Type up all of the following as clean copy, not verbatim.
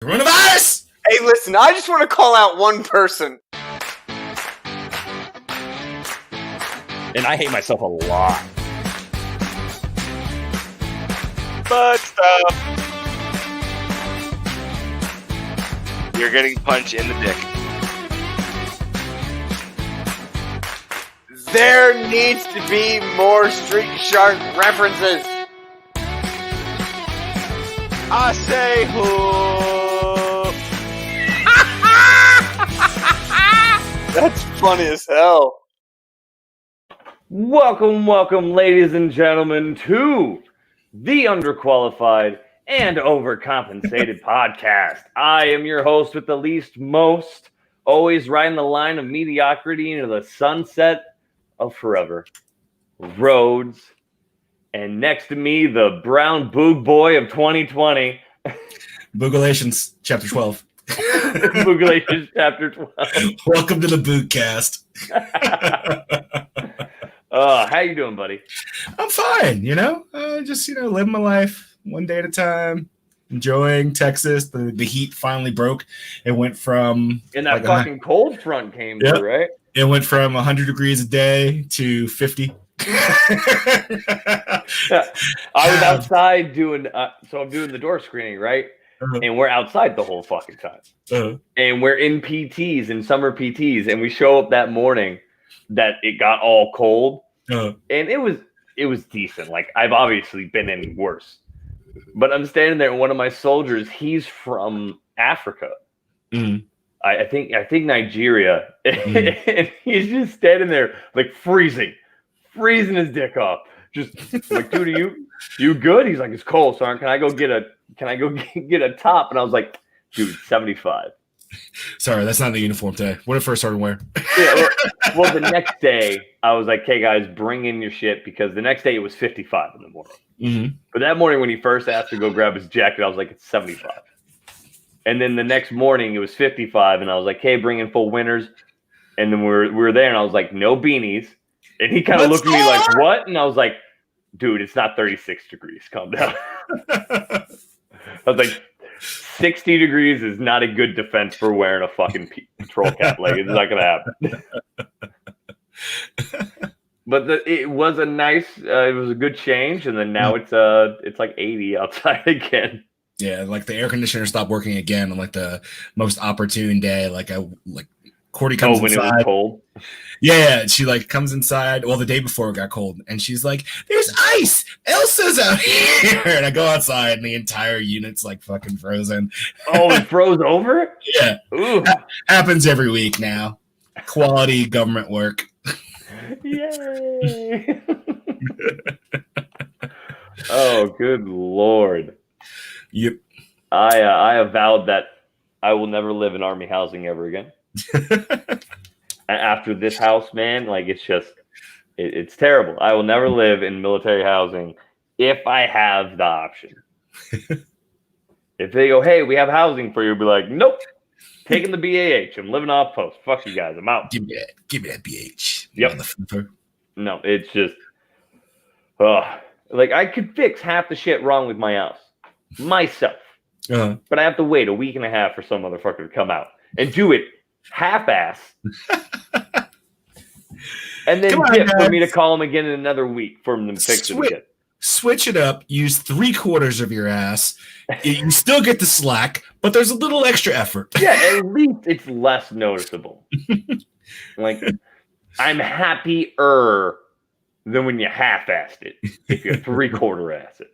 Coronavirus! Hey, listen, I just want to call out one person. And I hate myself a lot. But you're getting punched in the dick. There needs to be more Street Shark references. I say who? That's funny as hell. Welcome, ladies and gentlemen, to the Underqualified and Overcompensated Podcast. I am your host with the least most, always riding the line of mediocrity into the sunset of forever. Rhodes. And next to me, the brown boog boy of 2020. Boogalations, chapter 12. Boogalations, chapter 12. Welcome to the Boogcast. How you doing, buddy? I'm fine, just living my life one day at a time, enjoying Texas. The heat finally broke. It went from And that fucking cold front came through, right? It went from 100 degrees a day to 50. I was outside doing so I'm doing the door screening, right? Uh-huh. And we're outside the whole fucking time. Uh-huh. And we're in PTs, in summer PTs, and we show up that morning that it got all cold. Uh-huh. And it was decent. Like, I've obviously been in worse. But I'm standing there, and one of my soldiers, he's from Africa. Mm-hmm. I think Nigeria. Mm-hmm. And he's just standing there like freezing his dick off. Just like, dude, you good? He's like, it's cold, son. Can I go get a top? And I was like, dude, 75. Sorry, that's not the uniform today. When it first started wearing. Yeah, well, the next day I was like, hey guys, bring in your shit, because the next day it was 55 in the morning. Mm-hmm. But that morning when he first asked to go grab his jacket, I was like, it's 75. And then the next morning it was 55, and I was like, hey, bring in full winters. And then we were there, and I was like, no beanies. And he kind of looked at me like, what? And I was like, dude, it's not 36 degrees. Calm down. I was like, 60 degrees is not a good defense for wearing a fucking patrol cap. Like, it's not going to happen. But it was it was a good change. And then now it's like 80 outside again. Yeah, like the air conditioner stopped working again on like the most opportune day. Cordy comes when inside. It was cold. Yeah, she like comes inside. Well, the day before it got cold, and she's like, "There's ice. Elsa's out here." And I go outside, and the entire unit's like fucking frozen. Oh, it froze over? Yeah. Ooh. Happens every week now. Quality government work. Yay! Oh, good Lord. Yep. I have vowed that I will never live in army housing ever again. After this house, man, like, it's terrible. I will never live in military housing if I have the option. If they go, hey, we have housing for you, I'll be like, nope, taking the BAH. I'm living off post. Fuck you guys. I'm out. Give me that BH. Yep. No, it's just, like, I could fix half the shit wrong with my house myself, but I have to wait a week and a half for some motherfucker to come out and do it half-ass, and then for me to call him again in another week for him to fix it again. Switch it up. Use 3/4 of your ass. You still get the slack, but there's a little extra effort. Yeah, at least it's less noticeable. Like, I'm happier than when you half-assed it. If you 3/4 ass it.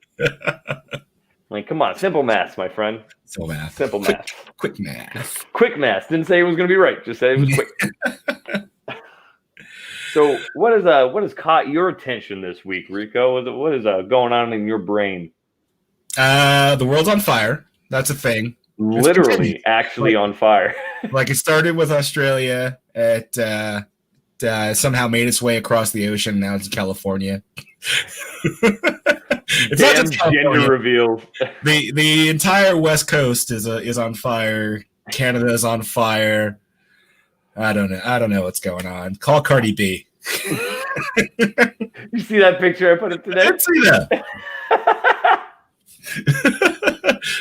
Like, come on, simple math, my friend. Simple math. Simple math. Quick math. Quick math. Didn't say it was going to be right. Just said it was quick. So, what has caught your attention this week, Rico? What is going on in your brain? The world's on fire. That's a thing. Literally, actually on fire. Like, it started with Australia. It somehow made its way across the ocean. Now it's in California. It's Damn, not just California. Gender reveals. The entire West Coast is on fire. Canada is on fire. I don't know what's going on. Call Cardi B. You see that picture I put up today? I didn't see that.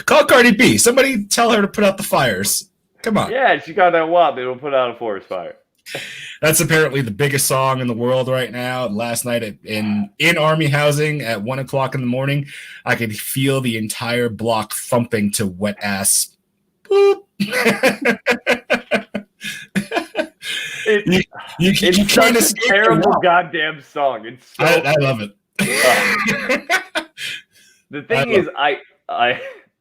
Call Cardi B. Somebody tell her to put out the fires. Come on. Yeah, she got that WAP. It'll put out a forest fire. That's apparently the biggest song in the world right now. Last night in Army housing at 1 o'clock in the morning, I could feel the entire block thumping to Wet Ass. Boop. It's trying to such a terrible goddamn song. It's so I love it. The thing is,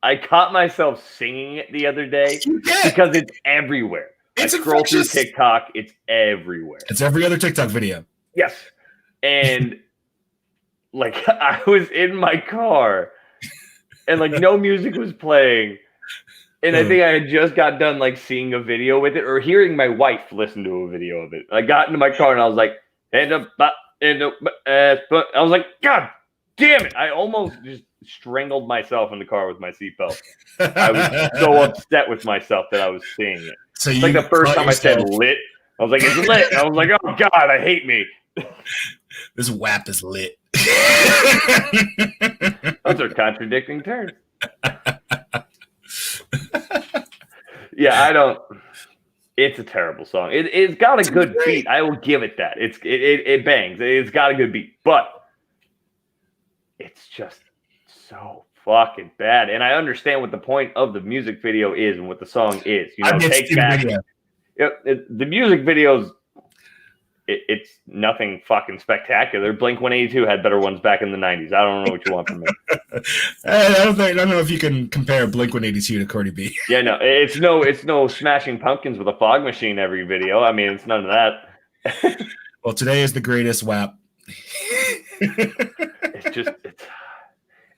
I caught myself singing it the other day because it's everywhere. It's I scroll through infectious. TikTok, it's everywhere. It's every other TikTok video. Yes. And like I was in my car and like no music was playing. And I think I had just got done like seeing a video with it or hearing my wife listen to a video of it. I got into my car and I was like, I was like, God damn it. I almost just strangled myself in the car with my seatbelt. I was so upset with myself that I was seeing it. So It's like the first time I said lit. I was like, it's lit. And I was like, oh God, I hate me. This WAP is lit. Those are contradicting terms. Yeah, I don't. It's a terrible song. It's got a good beat. I will give it that. It bangs. It's got a good beat, but it's just so fucking bad. And I understand what the point of the music video is and what the song is. You know, take back. The music videos. It's nothing fucking spectacular. Blink-182 had better ones back in the 90s. I don't know what you want from me. I don't know if you can compare Blink-182 to Cardi B. Yeah, no, it's no Smashing Pumpkins with a fog machine every video. I mean, it's none of that. Well, today is the greatest WAP.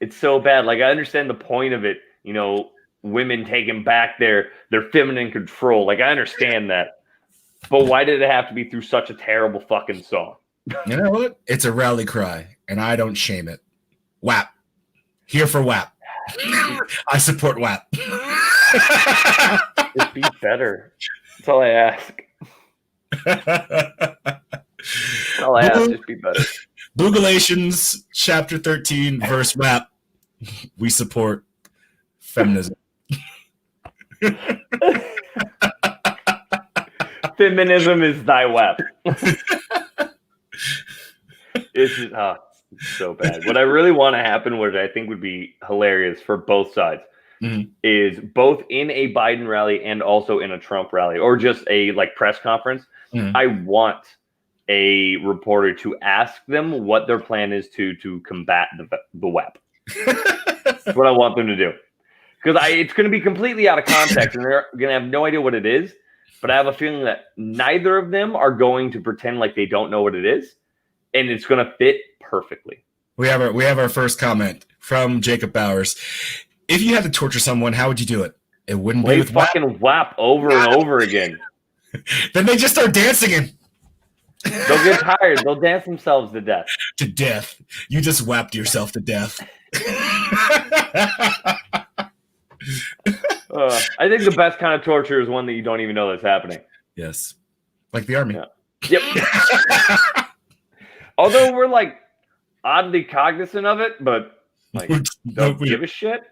It's so bad. Like I understand the point of it. You know, women taking back their feminine control. Like I understand that. But why did it have to be through such a terrible fucking song? You know what? It's a rally cry, and I don't shame it. WAP. Here for WAP. I support WAP. Just be better. That's all I ask. That's all I ask. Just be better. Boogalations, chapter 13, verse WAP. We support feminism. Feminism is thy WAP. It's just so bad. What I really want to happen, what I think would be hilarious for both sides, is both in a Biden rally and also in a Trump rally, or just a like press conference. I want a reporter to ask them what their plan is to combat the WAP. That's what I want them to do, because it's going to be completely out of context, and they're going to have no idea what it is. But I have a feeling that neither of them are going to pretend like they don't know what it is, and it's going to fit perfectly. We have our first comment from Jacob Bowers. If you had to torture someone, how would you do it? It wouldn't be with fucking WAP over and over again. Then they just start dancing and they'll get tired. They'll dance themselves to death. To death. You just WAP'd yourself to death. I think the best kind of torture is one that you don't even know that's happening. Yes. Like the army. Yeah. Yep. Although we're like oddly cognizant of it, but like don't give a shit.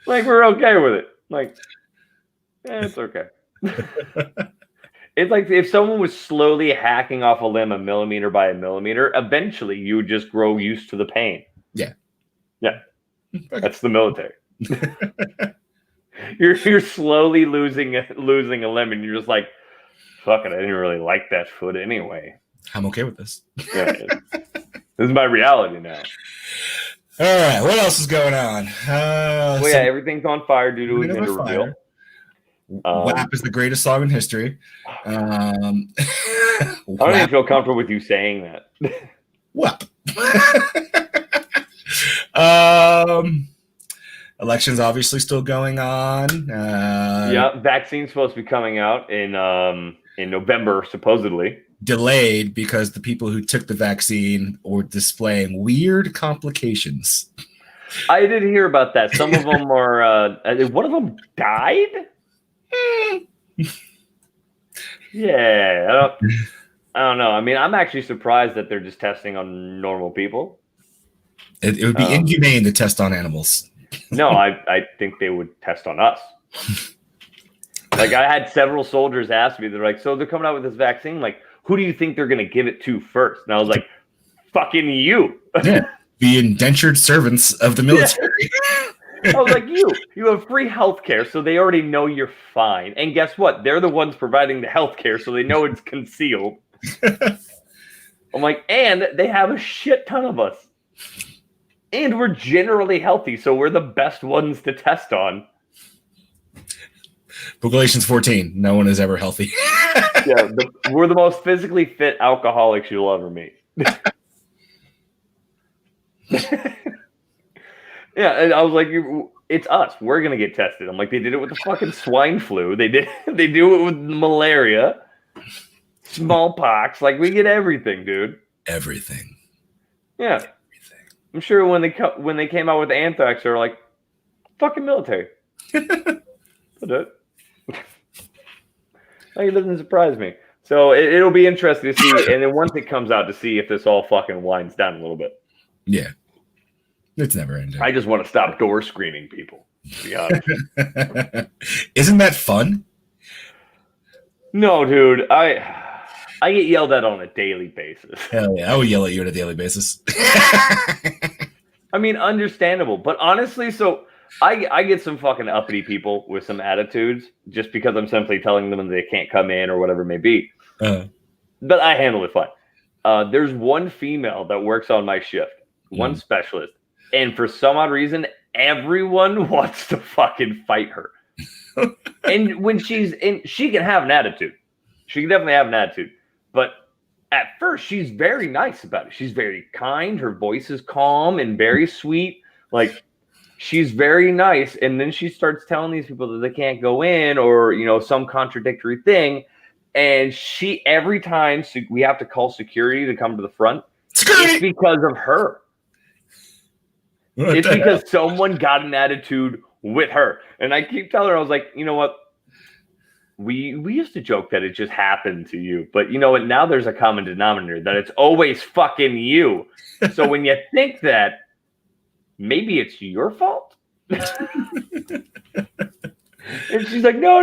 Like we're okay with it. Like, it's okay. It's like if someone was slowly hacking off a limb a millimeter by a millimeter, eventually you would just grow used to the pain. Yeah. Yeah. That's the military. You're slowly losing a limb, and you're just like, fuck it, I didn't really like that foot anyway. I'm okay with this. Yeah, this is my reality now. All right, what else is going on? Everything's on fire due to a gender reveal. WAP is the greatest song in history. I don't even feel comfortable with you saying that. WAP. Elections obviously still going on. Vaccine's supposed to be coming out in November, supposedly. Delayed because the people who took the vaccine were displaying weird complications. I did hear about that. Some of them are. One of them died. Yeah, I don't know. I mean, I'm actually surprised that they're just testing on normal people. It would be inhumane to test on animals. No, I think they would test on us. Like, I had several soldiers ask me, they're like, so they're coming out with this vaccine. Like, who do you think they're going to give it to first? And I was like, fucking you. Yeah, the indentured servants of the military. I was like, you have free health care, so they already know you're fine. And guess what? They're the ones providing the health care, so they know it's concealed. I'm like, and they have a shit ton of us. And we're generally healthy, so we're the best ones to test on. But Galatians 14, no one is ever healthy. Yeah, we're the most physically fit alcoholics you'll ever meet. Yeah, and I was like, it's us. We're gonna get tested. I'm like, they did it with the fucking swine flu. They do it with malaria, smallpox. Like, we get everything, dude. Everything. Yeah. Everything. I'm sure when they came out with anthrax, they were like, fucking military. That's it. Like, it doesn't surprise me. So it'll be interesting to see, and then once it comes out, to see if this all fucking winds down a little bit. Yeah. It's never ending. I just want to stop door screening people, to be honest. Isn't that fun? No, dude. I get yelled at on a daily basis. Hell yeah. I would yell at you on a daily basis. I mean, understandable. But honestly, so I get some fucking uppity people with some attitudes just because I'm simply telling them they can't come in or whatever it may be. But I handle it fine. There's one female that works on my shift, one specialist. And for some odd reason, everyone wants to fucking fight her. And when she's in, she can have an attitude. She can definitely have an attitude. But at first, she's very nice about it. She's very kind. Her voice is calm and very sweet. Like, she's very nice. And then she starts telling these people that they can't go in or, you know, some contradictory thing. And every time we have to call security to come to the front, it's because of her. It's because someone got an attitude with her. And I keep telling her, I was like, you know what? We used to joke that it just happened to you. But you know what? Now there's a common denominator that it's always fucking you. So when you think that, maybe it's your fault. And she's like, no.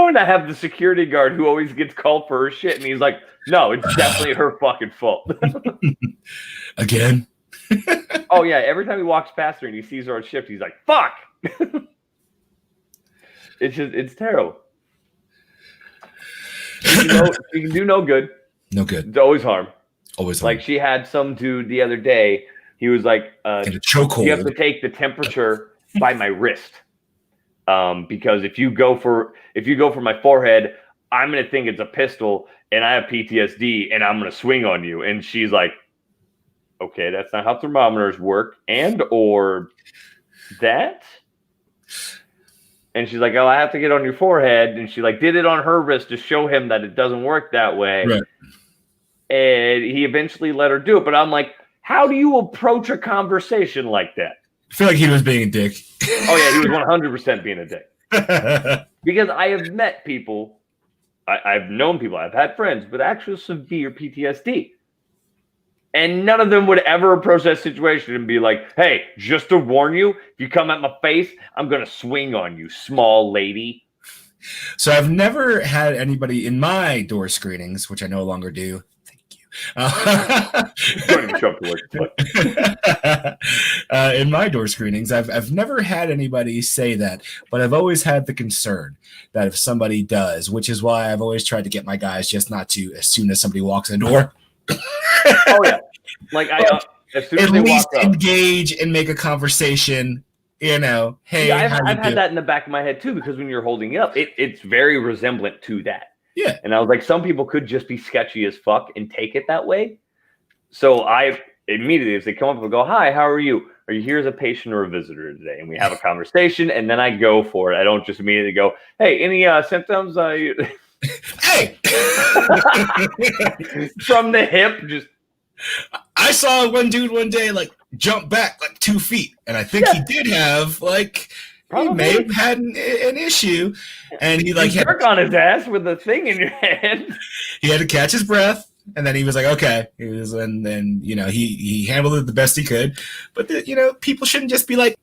And I have the security guard who always gets called for her shit. And he's like, no, it's definitely her fucking fault. Again? Oh, yeah. Every time he walks past her and he sees her on shift, he's like, fuck. It's terrible. She can do no good. No good. It's always harm. Always harm. Like, she had some dude the other day. He was like, in a chokehold. You have to take the temperature by my wrist. Because if you go for my forehead, I'm going to think it's a pistol and I have PTSD and I'm going to swing on you. And she's like, okay, that's not how thermometers work. Or that. And she's like, oh, I have to get on your forehead. And she like did it on her wrist to show him that it doesn't work that way. Right. And he eventually let her do it. But I'm like, how do you approach a conversation like that? I feel like he was being a dick. Oh, yeah, he was 100% being a dick. Because I have met people, I've known people, I've had friends with actual severe PTSD. And none of them would ever approach that situation and be like, hey, just to warn you, if you come at my face, I'm going to swing on you, small lady. So I've never had anybody in my door screenings, which I no longer do. Don't even show up to work. In my door screenings, I've never had anybody say that, but I've always had the concern that if somebody does, which is why I've always tried to get my guys just not to, as soon as somebody walks in the door. Oh yeah, like as soon as at they least walk up, engage and make a conversation. You know, hey, I've had that in the back of my head too, because when you're holding it up, it's very resemblant to that. Yeah. And I was like, some people could just be sketchy as fuck and take it that way. So I immediately, if they come up and go, hi, how are you? Are you here as a patient or a visitor today? And we have a conversation, and then I go for it. I don't just immediately go, hey, any symptoms? Hey! From the hip, just. I saw one dude one day, like, jump back like 2 feet. And I think he did have, like... Probably. He may have had an issue, and he like jerk on his ass with the thing in your head. He had to catch his breath, And then he was like, okay. And then, he handled it the best he could. But, people shouldn't just be like.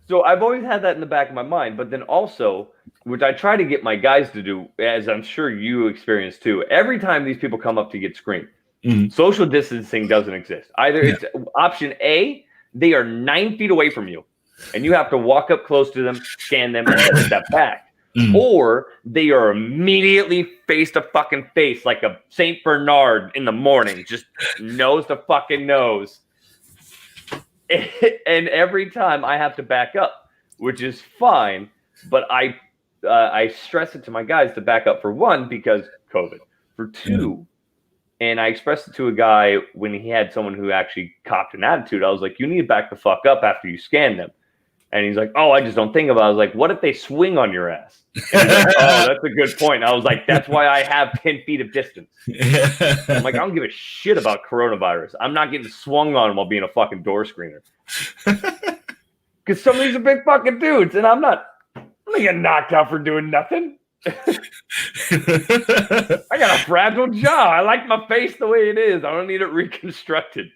So I've always had that in the back of my mind. But then also, which I try to get my guys to do, as I'm sure you experience too, every time these people come up to get screened, social distancing doesn't exist. Either it's option A, they are 9 feet away from you, and you have to walk up close to them, scan them, and then step back. Or they are immediately face to fucking face like a Saint Bernard in the morning, just nose to fucking nose. And every time I have to back up, which is fine, but I stress it to my guys to back up for one, because COVID, for two, and I expressed it to a guy when he had someone who actually copped an attitude. I was like, you need to back the fuck up after you scan them. And he's like, oh, I just don't think about it. I was like, what if they swing on your ass? And he's like, oh, that's a good point. I was like, that's why I have 10 feet of distance. I'm like, I don't give a shit about coronavirus. I'm not getting swung on while being a fucking door screener. Because some of these are big fucking dudes, and I'm not getting knocked out for doing nothing. I got a fragile jaw. I like my face the way it is. I don't need it reconstructed.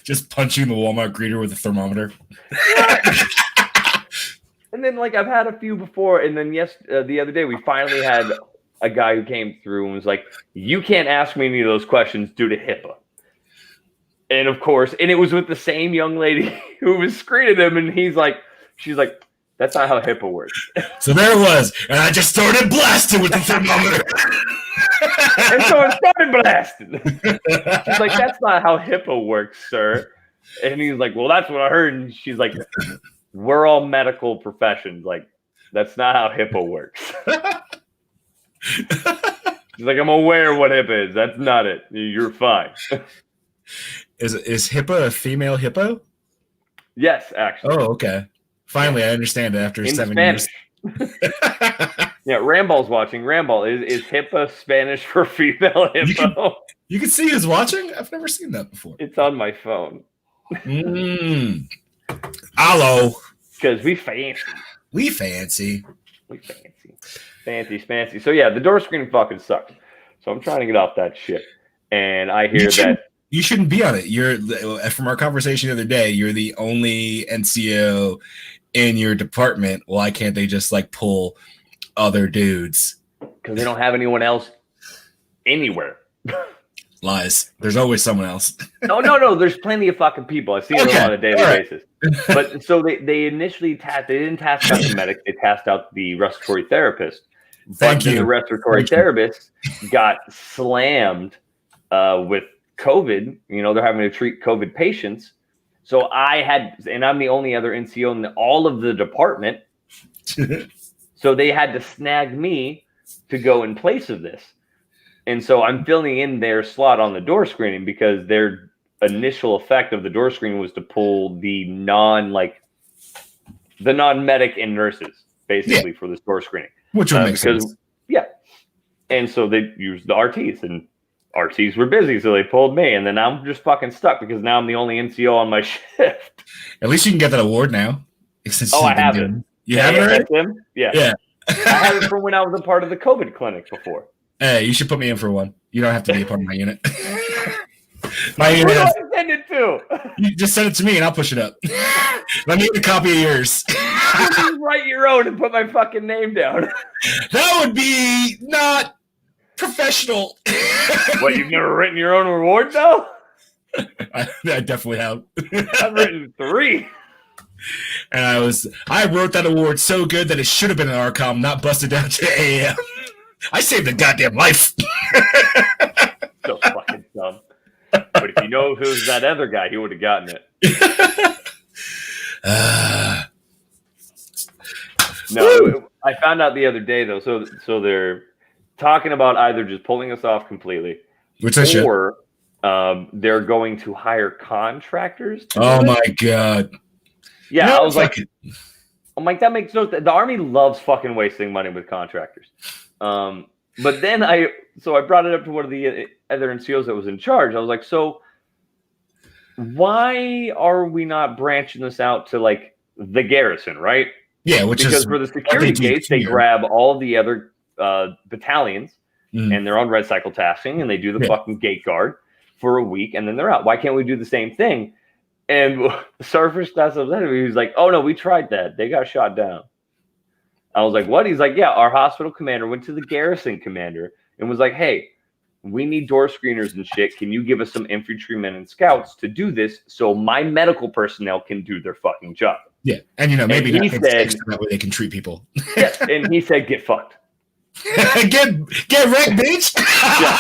Just punching the Walmart greeter with a thermometer. And then, I've had a few before, and then the other day we finally had a guy who came through and was like, you can't ask me any of those questions due to HIPAA. And of course, and it was with the same young lady who was screening him, and she's like, that's not how HIPAA works. So there it was, and I just started blasting with the thermometer. And so it started blasting. She's like, that's not how HIPAA works, sir. And he's like, well, that's what I heard. And she's like, we're all medical professions. Like, that's not how HIPAA works. She's like, I'm aware of what HIPAA is. That's not it. You're fine. Is HIPAA a female hippo? Yes, actually. Oh, okay. Finally, I understand it after in 7 Spanish. years. Yeah, Ramball's watching. Ramball, is HIPAA Spanish for female hippo? You can see who's watching? I've never seen that before. It's on my phone. Hello. Because we fancy. We fancy. Fancy. So yeah, the door screening fucking sucks. So I'm trying to get off that shit. And I hear that you shouldn't be on it. You're, from our conversation the other day, you're the only NCO in your department. Why can't they just pull other dudes? Because they don't have anyone else anywhere. Lies. There's always someone else. No. There's plenty of fucking people. I see it on a daily basis. But so they initially they didn't task out the medic. They tasked out the respiratory therapist. Thank you. The respiratory therapist got slammed with COVID. They're having to treat COVID patients. So I'm the only other NCO in all of the department. So they had to snag me to go in place of this. And so I'm filling in their slot on the door screening because their initial effect of the door screening was to pull the non-medic and nurses, basically, for this door screening. Which would make sense. Yeah. And so they used the RTs, and RTs were busy, so they pulled me. And then I'm just fucking stuck because now I'm the only NCO on my shift. At least you can get that award now. I have it. You have it already? Yeah. I had it from when I was a part of the COVID clinic before. Hey, you should put me in for one. You don't have to be a part of my unit. My unit. Who do I send it to? You just send it to me and I'll push it up. Let me get a copy of yours. Just write your own and put my fucking name down. That would be not professional. What, you've never written your own reward, though? I definitely have. I've written 3. And I wrote that award so good that it should have been an RCOM, not busted down to AAM. I saved a goddamn life. So fucking dumb. But if you know who's that other guy, he would have gotten it. No, I found out the other day though. So they're talking about either just pulling us off completely, or they're going to hire contractors. Oh my god! Yeah, no, I was like, I'm like, that makes no sense. The Army loves fucking wasting money with contractors. But then I brought it up to one of the other NCOs that was in charge. I was like, so why are we not branching this out to the garrison, right? Yeah, because for the security gates, they grab all the other battalions and they're on red cycle tasking and they do the Yeah. fucking gate guard for a week and then they're out. Why can't we do the same thing? And Starfish got so upset. He was like, "Oh no, we tried that. They got shot down." I was like, "What?" He's like, "Yeah, our hospital commander went to the garrison commander and was like, hey, we need door screeners and shit. Can you give us some infantrymen and scouts to do this so my medical personnel can do their fucking job?" Yeah, and maybe And he not said- that way they can treat people. Yeah. And he said, "Get fucked." get wrecked, bitch. Yeah.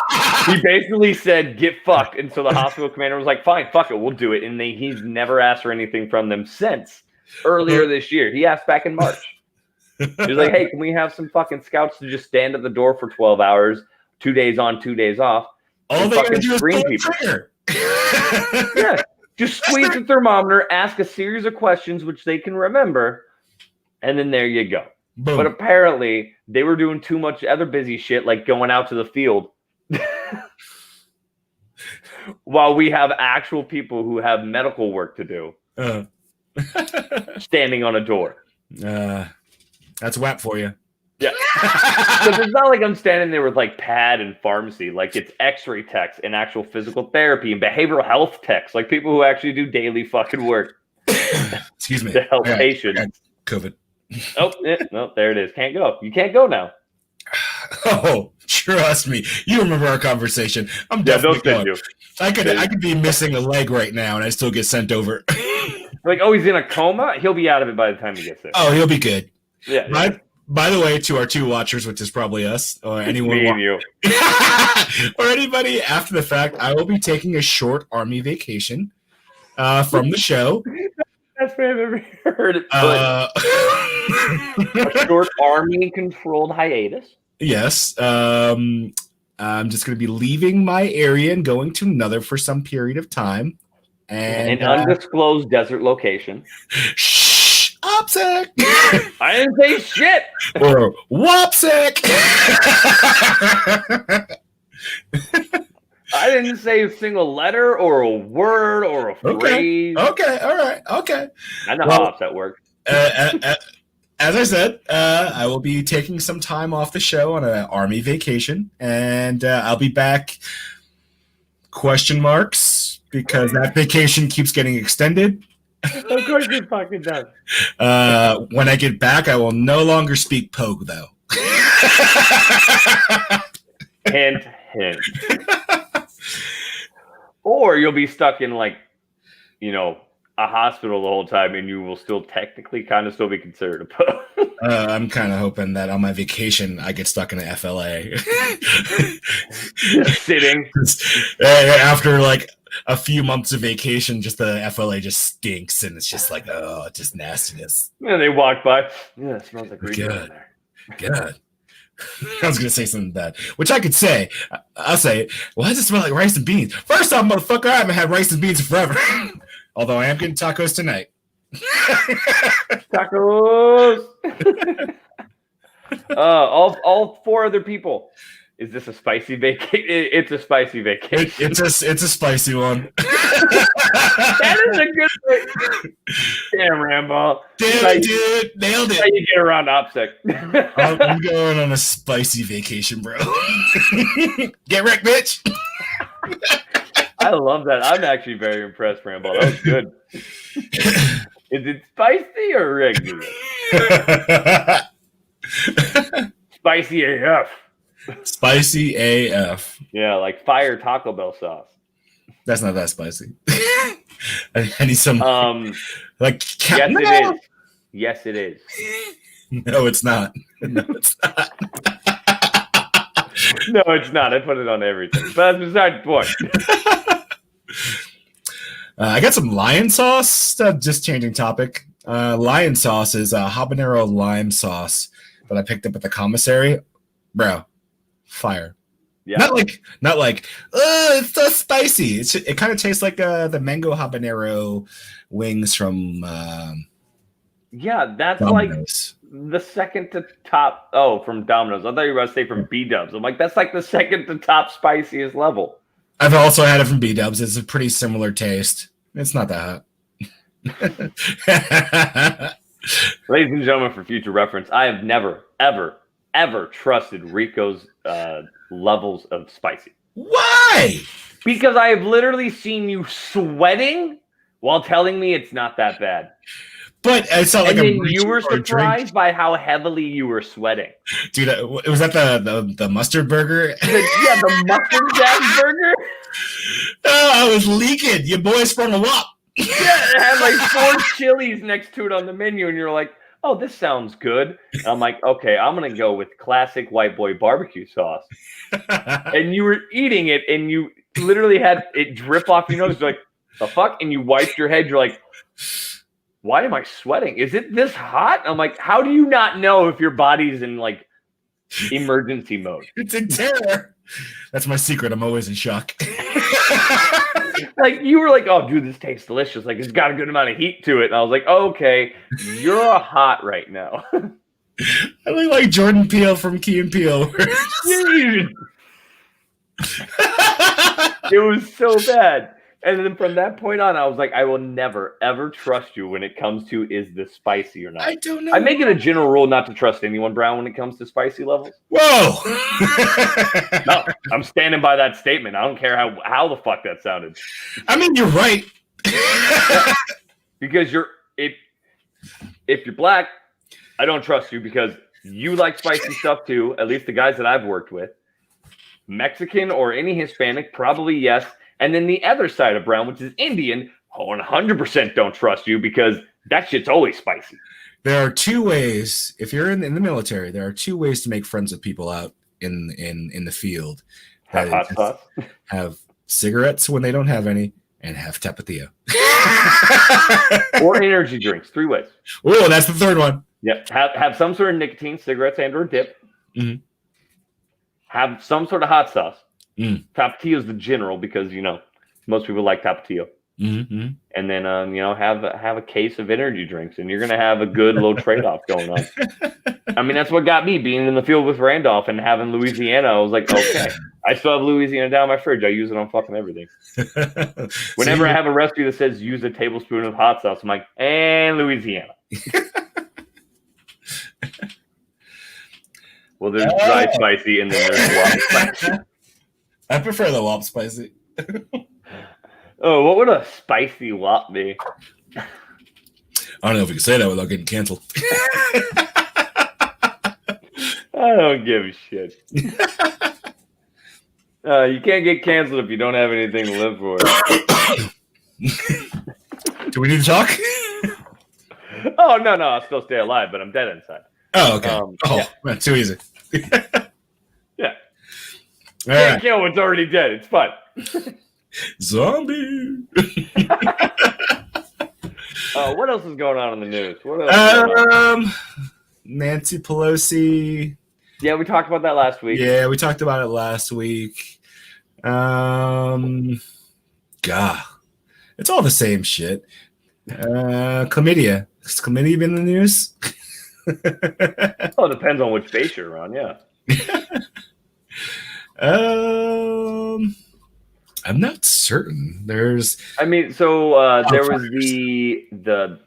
He basically said, "Get fucked." And so the hospital commander was like, "Fine, fuck it, we'll do it." And he's never asked for anything from them since earlier this year. He asked back in March. He was like, "Hey, can we have some fucking scouts to just stand at the door for 12 hours, 2 days on, 2 days off?" All and they gotta fucking do is screen pull the people. trigger. Yeah. Just squeeze the thermometer, ask a series of questions which they can remember, and then there you go. Boom. But apparently, they were doing too much other busy shit, like going out to the field. While we have actual people who have medical work to do, standing on a door. That's WAP for you. Yeah. Because it's not like I'm standing there with like pad and pharmacy. Like it's x-ray techs and actual physical therapy and behavioral health techs. Like people who actually do daily fucking work Excuse me. to help I got patients. COVID. Oh, yeah, no, there it is. Can't go. You can't go now. Oh, trust me. You remember our conversation. I'm Yeah, definitely don't send going. you. I could be missing a leg right now and I still get sent over. Like, oh, he's in a coma? He'll be out of it by the time he gets there. Oh, he'll be good. Yeah. By the way, to our two watchers, which is probably us or anyone Me and you. or anybody after the fact, I will be taking a short army vacation from the show. That's what I've ever heard it put. Uh, A short army-controlled hiatus. yes. I'm just going to be leaving my area and going to another for some period of time. And An undisclosed desert location. shh, OPSEC I didn't say shit. or WAPSEC. I didn't say a single letter or a word or a phrase. Okay, all right, okay. I know Well- how upset works. As I said, I will be taking some time off the show on an army vacation, and I'll be back. Question marks, because that vacation keeps getting extended. Of course it fucking does. When I get back, I will no longer speak Pogue, though. Hint, hint. Or you'll be stuck in like, a hospital the whole time, and you will still technically kind of still be considered a Pogue. I'm kind of hoping that on my vacation, I get stuck in an FLA. Just sitting. After like a few months of vacation, just the FLA just stinks, and it's just like, oh, just nastiness. And they walk by. Yeah, it smells like Rico Good. in there. God. I was gonna say something bad, which I could say. I'll say, why does it smell like rice and beans? First off, motherfucker, I haven't had rice and beans in forever. Although I am getting tacos tonight. Tacos. All four other people. Is this a spicy vacation? It's a spicy vacation. It's a spicy one. That is a good thing. Damn, Rambo. Damn it, dude, nailed That's how it. you get around OPSEC. I'm going on a spicy vacation, bro. Get wrecked, bitch. I love that. I'm actually very impressed, Rambo. That was good. Is it spicy or regular? Spicy AF. Spicy AF. Yeah, like fire Taco Bell sauce. That's not that spicy. I need some like Yes, no! it is. Yes, it is. No, it's not. No, it's not. No, it's not. I put it on everything. But that's beside the point. I got some lion sauce. Just changing topic. Lion sauce is a habanero lime sauce that I picked up at the commissary. Bro, fire. Yeah. Not like, oh, it's so spicy. It kind of tastes like the mango habanero wings from Yeah, that's Domino's. like the second to top. Oh, from Domino's. I thought you were about to say from B-Dubs. I'm like, that's like the second to top spiciest level. I've also had it from B-Dubs. It's a pretty similar taste. It's not that hot. Ladies and gentlemen, for future reference, I have never, ever, ever trusted Rico's levels of spicy. Why? Because I have literally seen you sweating while telling me it's not that bad. But it's not like And I'm then you reaching were for a drink. surprised by how heavily you were sweating. Dude, was that the mustard burger? The mustard jack burger? Oh, I was leaking. Your boy sprung a wop. Yeah, it had like 4 chilies next to it on the menu, and you're like, oh, this sounds good. And I'm like, okay, I'm going to go with classic white boy barbecue sauce. And you were eating it, and you literally had it drip off your nose. You're like, the fuck? And you wiped your head. You're like, why am I sweating? Is it this hot? I'm like, how do you not know if your body's in like emergency mode? It's in terror. That's my secret. I'm always in shock. Like, you were like, oh, dude, this tastes delicious. Like, it's got a good amount of heat to it. And I was like, okay, you're hot right now. I look like Jordan Peele from Key and Peele. It was so bad. And then from that point on, I was like, I will never, ever trust you when it comes to is this spicy or not. I don't know. I make it a general rule not to trust anyone, Brown, when it comes to spicy levels. Whoa. No, I'm standing by that statement. I don't care how the fuck that sounded. I mean, you're right. Because if you're black, I don't trust you because you like spicy stuff too, at least the guys that I've worked with. Mexican or any Hispanic, probably yes. And then the other side of Brown, which is Indian, 100% don't trust you because that shit's always spicy. There are 2 ways. If you're in the military, there are 2 ways to make friends with people out in the field. Have hot sauce. Have cigarettes when they don't have any, and have tapatio. Or energy drinks. 3 ways. Oh, that's the 3rd one. Yep. Have some sort of nicotine, cigarettes, and or dip. Mm-hmm. Have some sort of hot sauce. Mm. Tapatio is the general because most people like Tapatio. Mm-hmm. And then have a case of energy drinks, and you're gonna have a good little trade-off going on. I mean, that's what got me being in the field with Randolph and having Louisiana. I was like, okay, I still have Louisiana down my fridge. I use it on fucking everything. Whenever I have a recipe that says use a tablespoon of hot sauce, I'm like, and Louisiana. Well, there's dry spicy, and then there's wild spicy. I prefer the wop spicy. Oh, what would a spicy wop be? I don't know if we can say that without getting canceled. I don't give a shit. You can't get canceled if you don't have anything to live for. Do we need to talk? Oh, no, I'll still stay alive, but I'm dead inside. Oh, okay. Yeah. Man, too easy. Yeah. All Can't right. kill what's already dead. It's fun. Zombie. What else is going on in the news? What else is going on? Nancy Pelosi. Yeah, we talked about that last week. Yeah, we talked about it last week. God, it's all the same shit. Chlamydia. Has chlamydia been in the news? Oh, it depends on which base you're on, yeah. I'm not certain. So there was the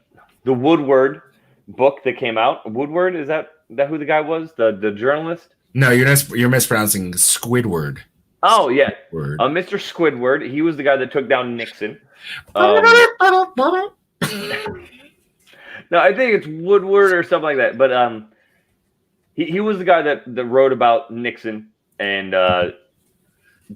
Woodward book that came out. Woodward, is that who the guy was? The journalist? No, you're mispronouncing Squidward. Oh yeah, Word. Mr. Squidward. He was the guy that took down Nixon. No, I think it's Woodward or something like that. But he was the guy that wrote about Nixon and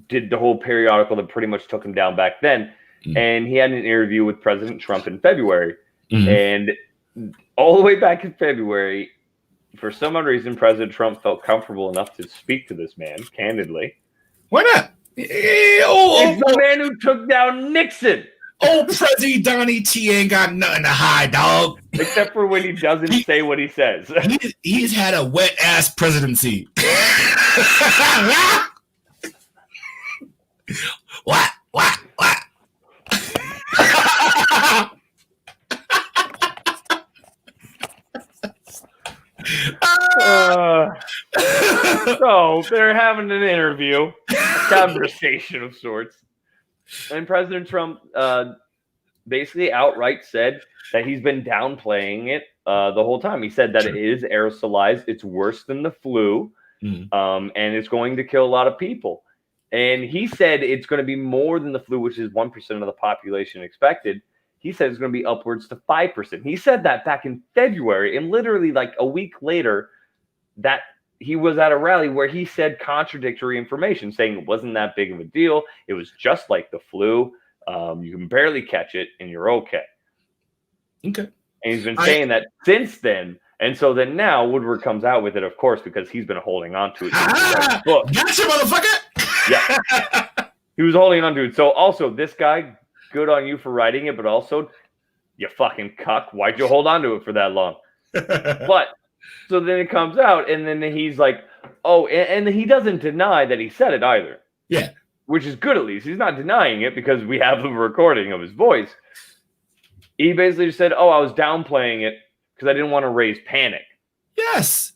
did the whole periodical that pretty much took him down back then. Mm-hmm. And he had an interview with President Trump in February. Mm-hmm. And all the way back in February, for some odd reason, President Trump felt comfortable enough to speak to this man candidly. Why not? It's the man who took down Nixon. Old Prezi Donnie T ain't got nothing to hide, dog. Except for when he doesn't say what he says. He's had a wet ass presidency. What? So they're having an interview, a conversation of sorts. And President Trump basically outright said that he's been downplaying it the whole time. He said that it is aerosolized. It's worse than the flu. and it's going to kill a lot of people. And he said it's going to be more than the flu, which is 1% of the population expected. He said it's going to be upwards to 5%. He said that back in February, and literally like a week later, that he was at a rally where he said contradictory information, saying it wasn't that big of a deal. It was just like the flu. You can barely catch it, and you're okay. Okay. And he's been saying that since then. And so then now Woodward comes out with it, of course, because he's been holding on to it. Gotcha, motherfucker! Yeah. He was holding on to it. So also, this guy, good on you for writing it, but also, you fucking cuck. Why'd you hold on to it for that long? But, so then it comes out, and then he's like, oh, and he doesn't deny that he said it either. Yeah. Which is good, at least. He's not denying it because we have the recording of his voice. He basically just said, oh, I was downplaying it because I didn't want to raise panic. Yes.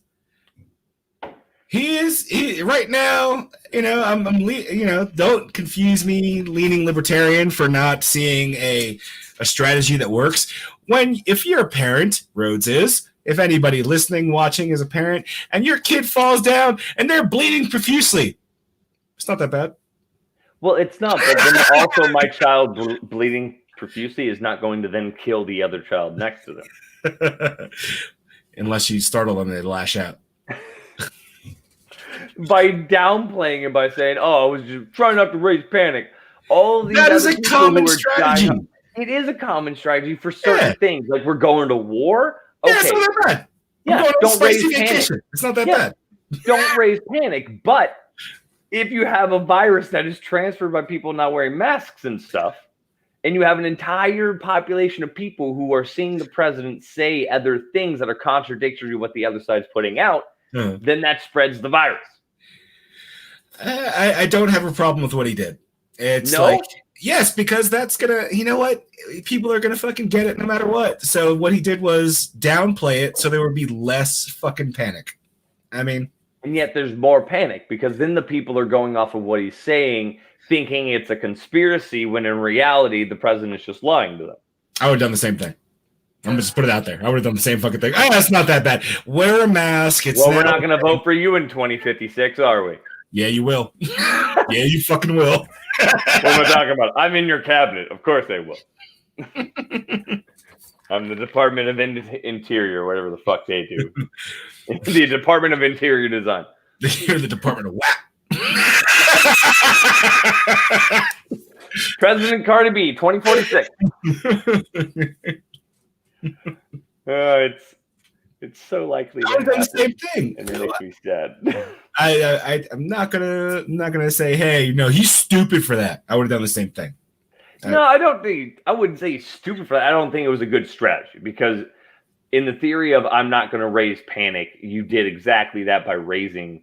He right now, don't confuse me leaning libertarian for not seeing a strategy that works. If you're a parent, Rhodes is, if anybody listening, watching is a parent, and your kid falls down and they're bleeding profusely, it's not that bad. Well, it's not, but then also my child bleeding profusely is not going to then kill the other child next to them. Unless you startle them and they lash out. By downplaying it, by saying, oh, I was just trying not to raise panic. All these that is a common strategy. It is a common strategy for certain things. Like we're going to war. Okay. Yeah, it's not that bad. Yeah, don't raise panic. It's not that bad. Don't raise panic. But if you have a virus that is transferred by people not wearing masks and stuff, and you have an entire population of people who are seeing the president say other things that are contradictory to what the other side's putting out, then that spreads the virus. I don't have a problem with what he did. It's yes, because that's gonna, you know what? People are gonna fucking get it no matter what. So what he did was downplay it so there would be less fucking panic. I mean, and yet there's more panic because then the people are going off of what he's saying, thinking it's a conspiracy when in reality the president is just lying to them. I would have done the same thing. I'm gonna just put it out there. I would have done the same fucking thing. Oh, that's not that bad. Wear a mask. We're not gonna vote for you in 2056, are we? Yeah, you will. Yeah, you fucking will. What am I talking about? I'm in your cabinet. Of course I will. I'm the Department of Interior, whatever the fuck they do. The Department of Interior Design. You're the Department of WAP. President Cardi B, 2046. It's so likely I would have done the same thing. And it makes me sad. I'm not gonna say, hey, no, he's stupid for that. I would have done the same thing. No, I wouldn't say he's stupid for that. I don't think it was a good strategy because in the theory of I'm not going to raise panic, you did exactly that by raising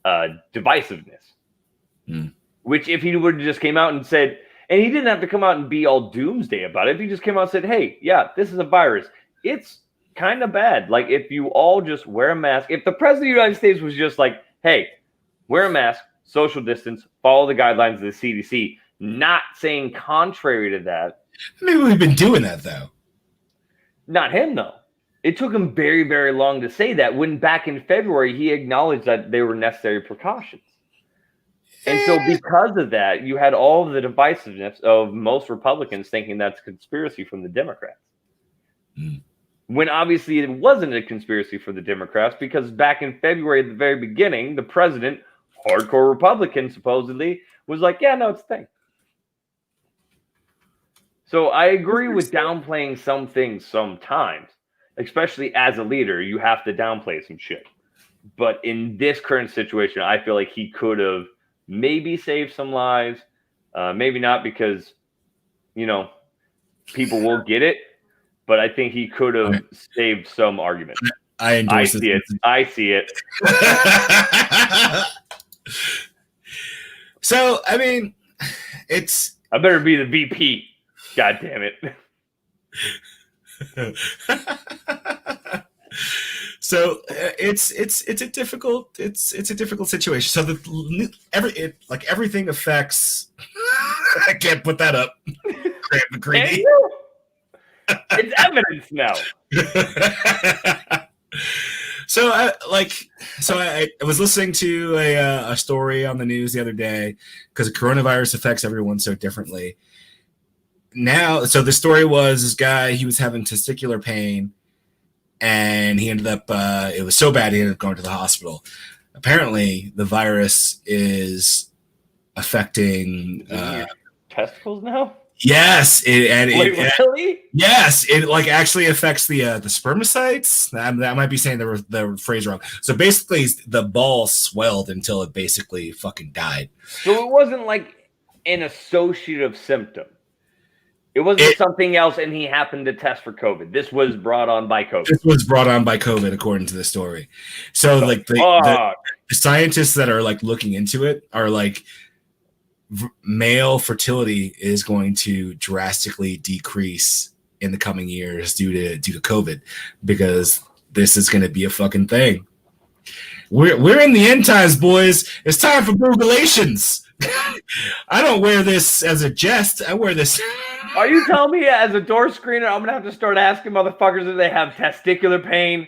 divisiveness. Which if he would have just came out and said, and he didn't have to come out and be all doomsday about it. If he just came out and said, hey, yeah, this is a virus. It's kind of bad. Like if you all just wear a mask, if the president of the United States was just like, hey, wear a mask, social distance, follow the guidelines of the CDC, not saying contrary to that. Maybe we've been doing that though. Not him though. It took him very, very long to say that when back in February, he acknowledged that they were necessary precautions. And so because of that, you had all of the divisiveness of most Republicans thinking that's a conspiracy from the Democrats. When obviously it wasn't a conspiracy for the Democrats because back in February at the very beginning, the president, hardcore Republican supposedly, was like, yeah, no, it's a thing. So I agree with downplaying some things sometimes, especially as a leader, you have to downplay some shit. But in this current situation, I feel like he could have maybe saved some lives, maybe not because, people will get it. But I think he could have saved some argument. I see it. I see it. So, I mean, I better be the VP. God damn it. So it's a difficult situation. So everything affects. I can't put that up. Grant McCready. It's evidence now. I was listening to a story on the news the other day because coronavirus affects everyone so differently. Now, so the story was this guy, he was having testicular pain, and he ended up, it was so bad he ended up going to the hospital. Apparently, the virus is affecting testicles now. Yes, Really? Yes, it like actually affects the spermicides. That might be saying the phrase wrong. So basically, the ball swelled until it basically fucking died. So it wasn't like an associative symptom. It wasn't something else, and he happened to test for COVID. This was brought on by COVID. This was brought on by COVID, according to the story. So like the scientists that are like looking into it are like, male fertility is going to drastically decrease in the coming years due to COVID, because this is going to be a fucking thing. We're in the end times, boys. It's time for Googleations. I don't wear this as a jest. I wear this. Are you telling me as a door screener, I'm gonna have to start asking motherfuckers if they have testicular pain?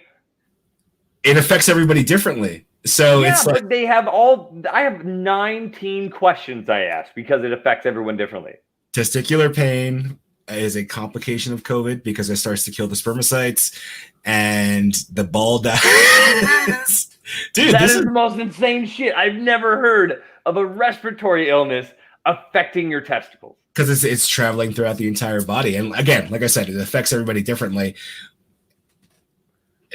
It affects everybody differently. So yeah, it's like, but they have I have 19 questions I ask because it affects everyone differently. Testicular pain is a complication of COVID because it starts to kill the spermicides and the ball dies. Dude, that is the most insane shit. I've never heard of a respiratory illness affecting your testicles. Because it's traveling throughout the entire body. And again, like I said, it affects everybody differently.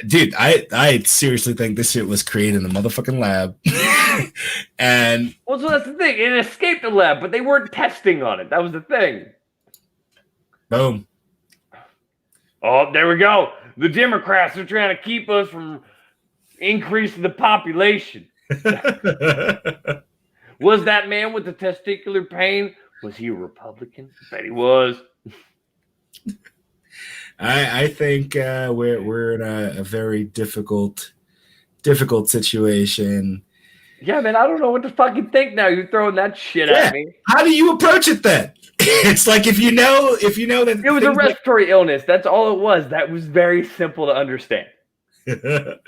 Dude, I seriously think this shit was created in the motherfucking lab. And well, so that's the thing. It escaped the lab, but they weren't testing on it. That was the thing. Boom. Oh, there we go. The Democrats are trying to keep us from increasing the population. Was that man with the testicular pain, was he a Republican? I bet he was. I think we're in a very difficult situation. Yeah, man, I don't know what to fucking think now. You're throwing that shit at me. How do you approach it then? It's like if you know that it was a respiratory illness. That's all it was. That was very simple to understand. A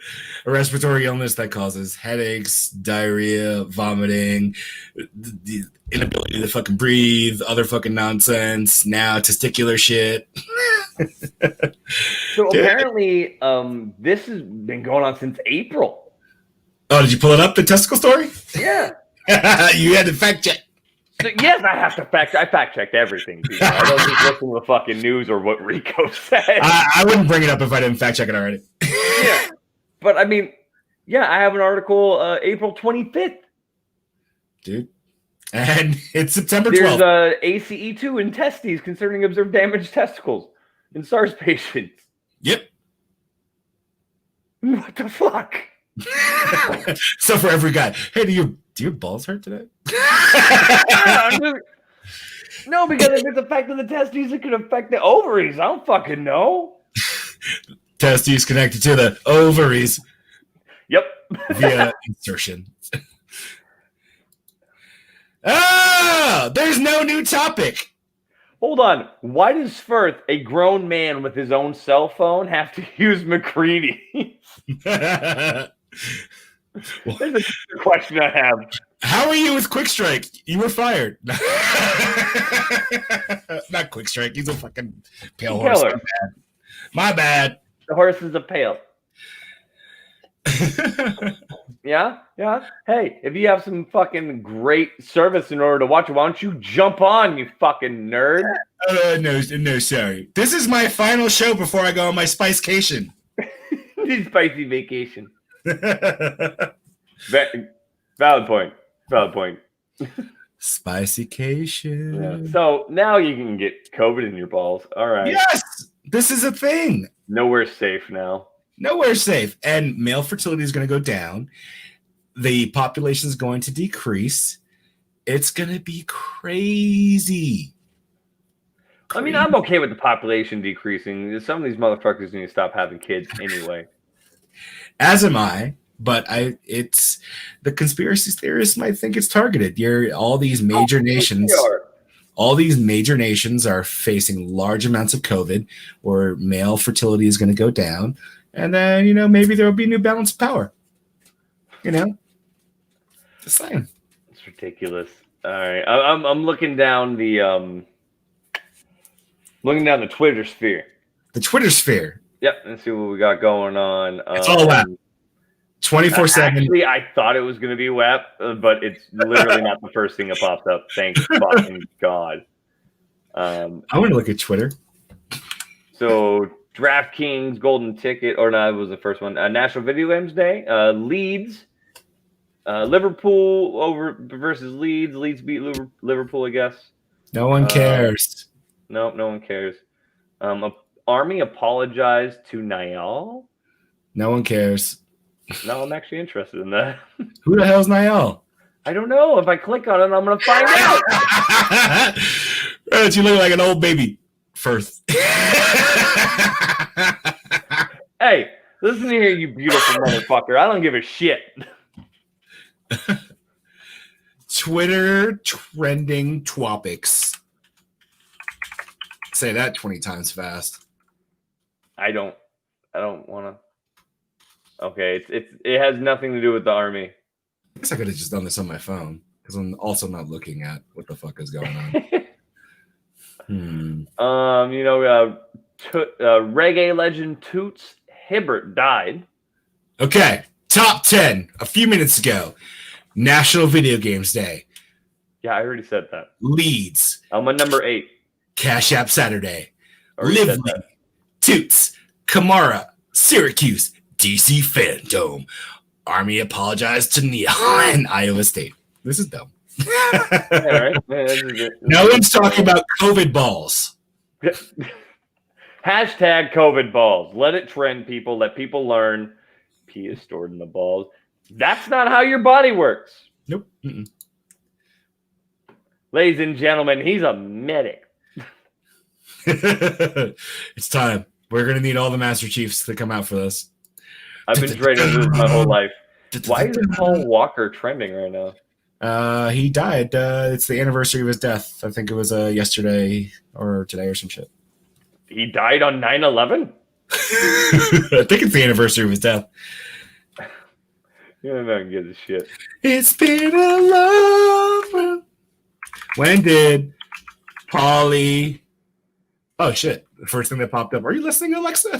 respiratory illness that causes headaches, diarrhea, vomiting, the inability to fucking breathe, other fucking nonsense. Now testicular shit. So apparently, this has been going on since April. Oh, did you pull it up, the testicle story? Yeah. You had to fact check. So, yes, I have to I fact checked everything. Dude. I don't just listen to the fucking news or what Rico said. I wouldn't bring it up if I didn't fact check it already. Yeah, but I mean, yeah, I have an article April 25th. Dude. And it's September 12th. There's ACE2 in testes concerning observed damaged testicles in SARS patients. Yep. What the fuck? So for every guy, hey, do your balls hurt today? No, because if it's affecting the testes, it could affect the ovaries. I don't fucking know. Testes connected to the ovaries. Yep. Via insertion. Oh, there's no new topic. Hold on. Why does Firth, a grown man with his own cell phone, have to use McCready? There's a question I have. How are you with Quick Strike? You were fired. Not Quick Strike. He's a fucking pale horse. My bad. The horse is a pale. Yeah? Hey, if you have some fucking great service in order to watch it, why don't you jump on, you fucking nerd? No, sorry. This is my final show before I go on my Spicecation. Spicy vacation. Valid point. Spicycation. Yeah. So now you can get COVID in your balls. All right. Yes, this is a thing. Nowhere safe now. Nowhere safe. And male fertility is going to go down. The population is going to decrease. It's going to be crazy. I mean, I'm okay with the population decreasing. Some of these motherfuckers need to stop having kids anyway. As am I. But it's the conspiracy theorists might think it's targeted. All these major nations are facing large amounts of COVID, where male fertility is going to go down, And then, maybe there will be a new balance of power. Just saying. It's ridiculous. All right. I'm looking down the Twitter sphere. The Twitter sphere. Yep, let's see what we got going on. It's all WAP. 24/7. Actually, I thought it was going to be WAP, but it's literally not the first thing that pops up. Thank fucking God. I want to look at Twitter. So, DraftKings Golden Ticket, or no, it was the first one. National Video Games Day. Leeds. Liverpool versus Leeds. Leeds beat Liverpool, I guess. No one cares. No one cares. Army apologized to Niall. No one cares. No, I'm actually interested in that. Who the hell's Niall? I don't know. If I click on it, I'm going to find out. You look like an old baby first. Hey, listen here, you beautiful motherfucker. I don't give a shit. Twitter trending topics. Say that 20 times fast. I don't want to. Okay, it has nothing to do with the Army. I guess I could have just done this on my phone because I'm also not looking at what the fuck is going on. Reggae legend Toots Hibbert died. Okay, top 10 a few minutes ago. National Video Games Day. Yeah, I already said that. Leeds. I'm on number 8. Cash App Saturday. Already said Lively. that. Toots. Kamara. Syracuse. DC Phantom. Army apologized to Neon and Iowa State. This is dumb. Yeah, right? Yeah, No one's talking about COVID balls. Hashtag COVID balls. Let it trend, people. Let people learn. Pee is stored in the balls. That's not how your body works. Nope. Mm-mm. Ladies and gentlemen, he's a medic. It's time. We're going to need all the Master Chiefs to come out for this. I've been trading this my whole life. Why is Paul Walker trending right now? He died. It's the anniversary of his death. I think it was yesterday or today or some shit. He died on 9/11? I think it's the anniversary of his death. You don't know, give a shit. It's been a long run. When did Polly... Oh, shit. The first thing that popped up. Are you listening, Alexa?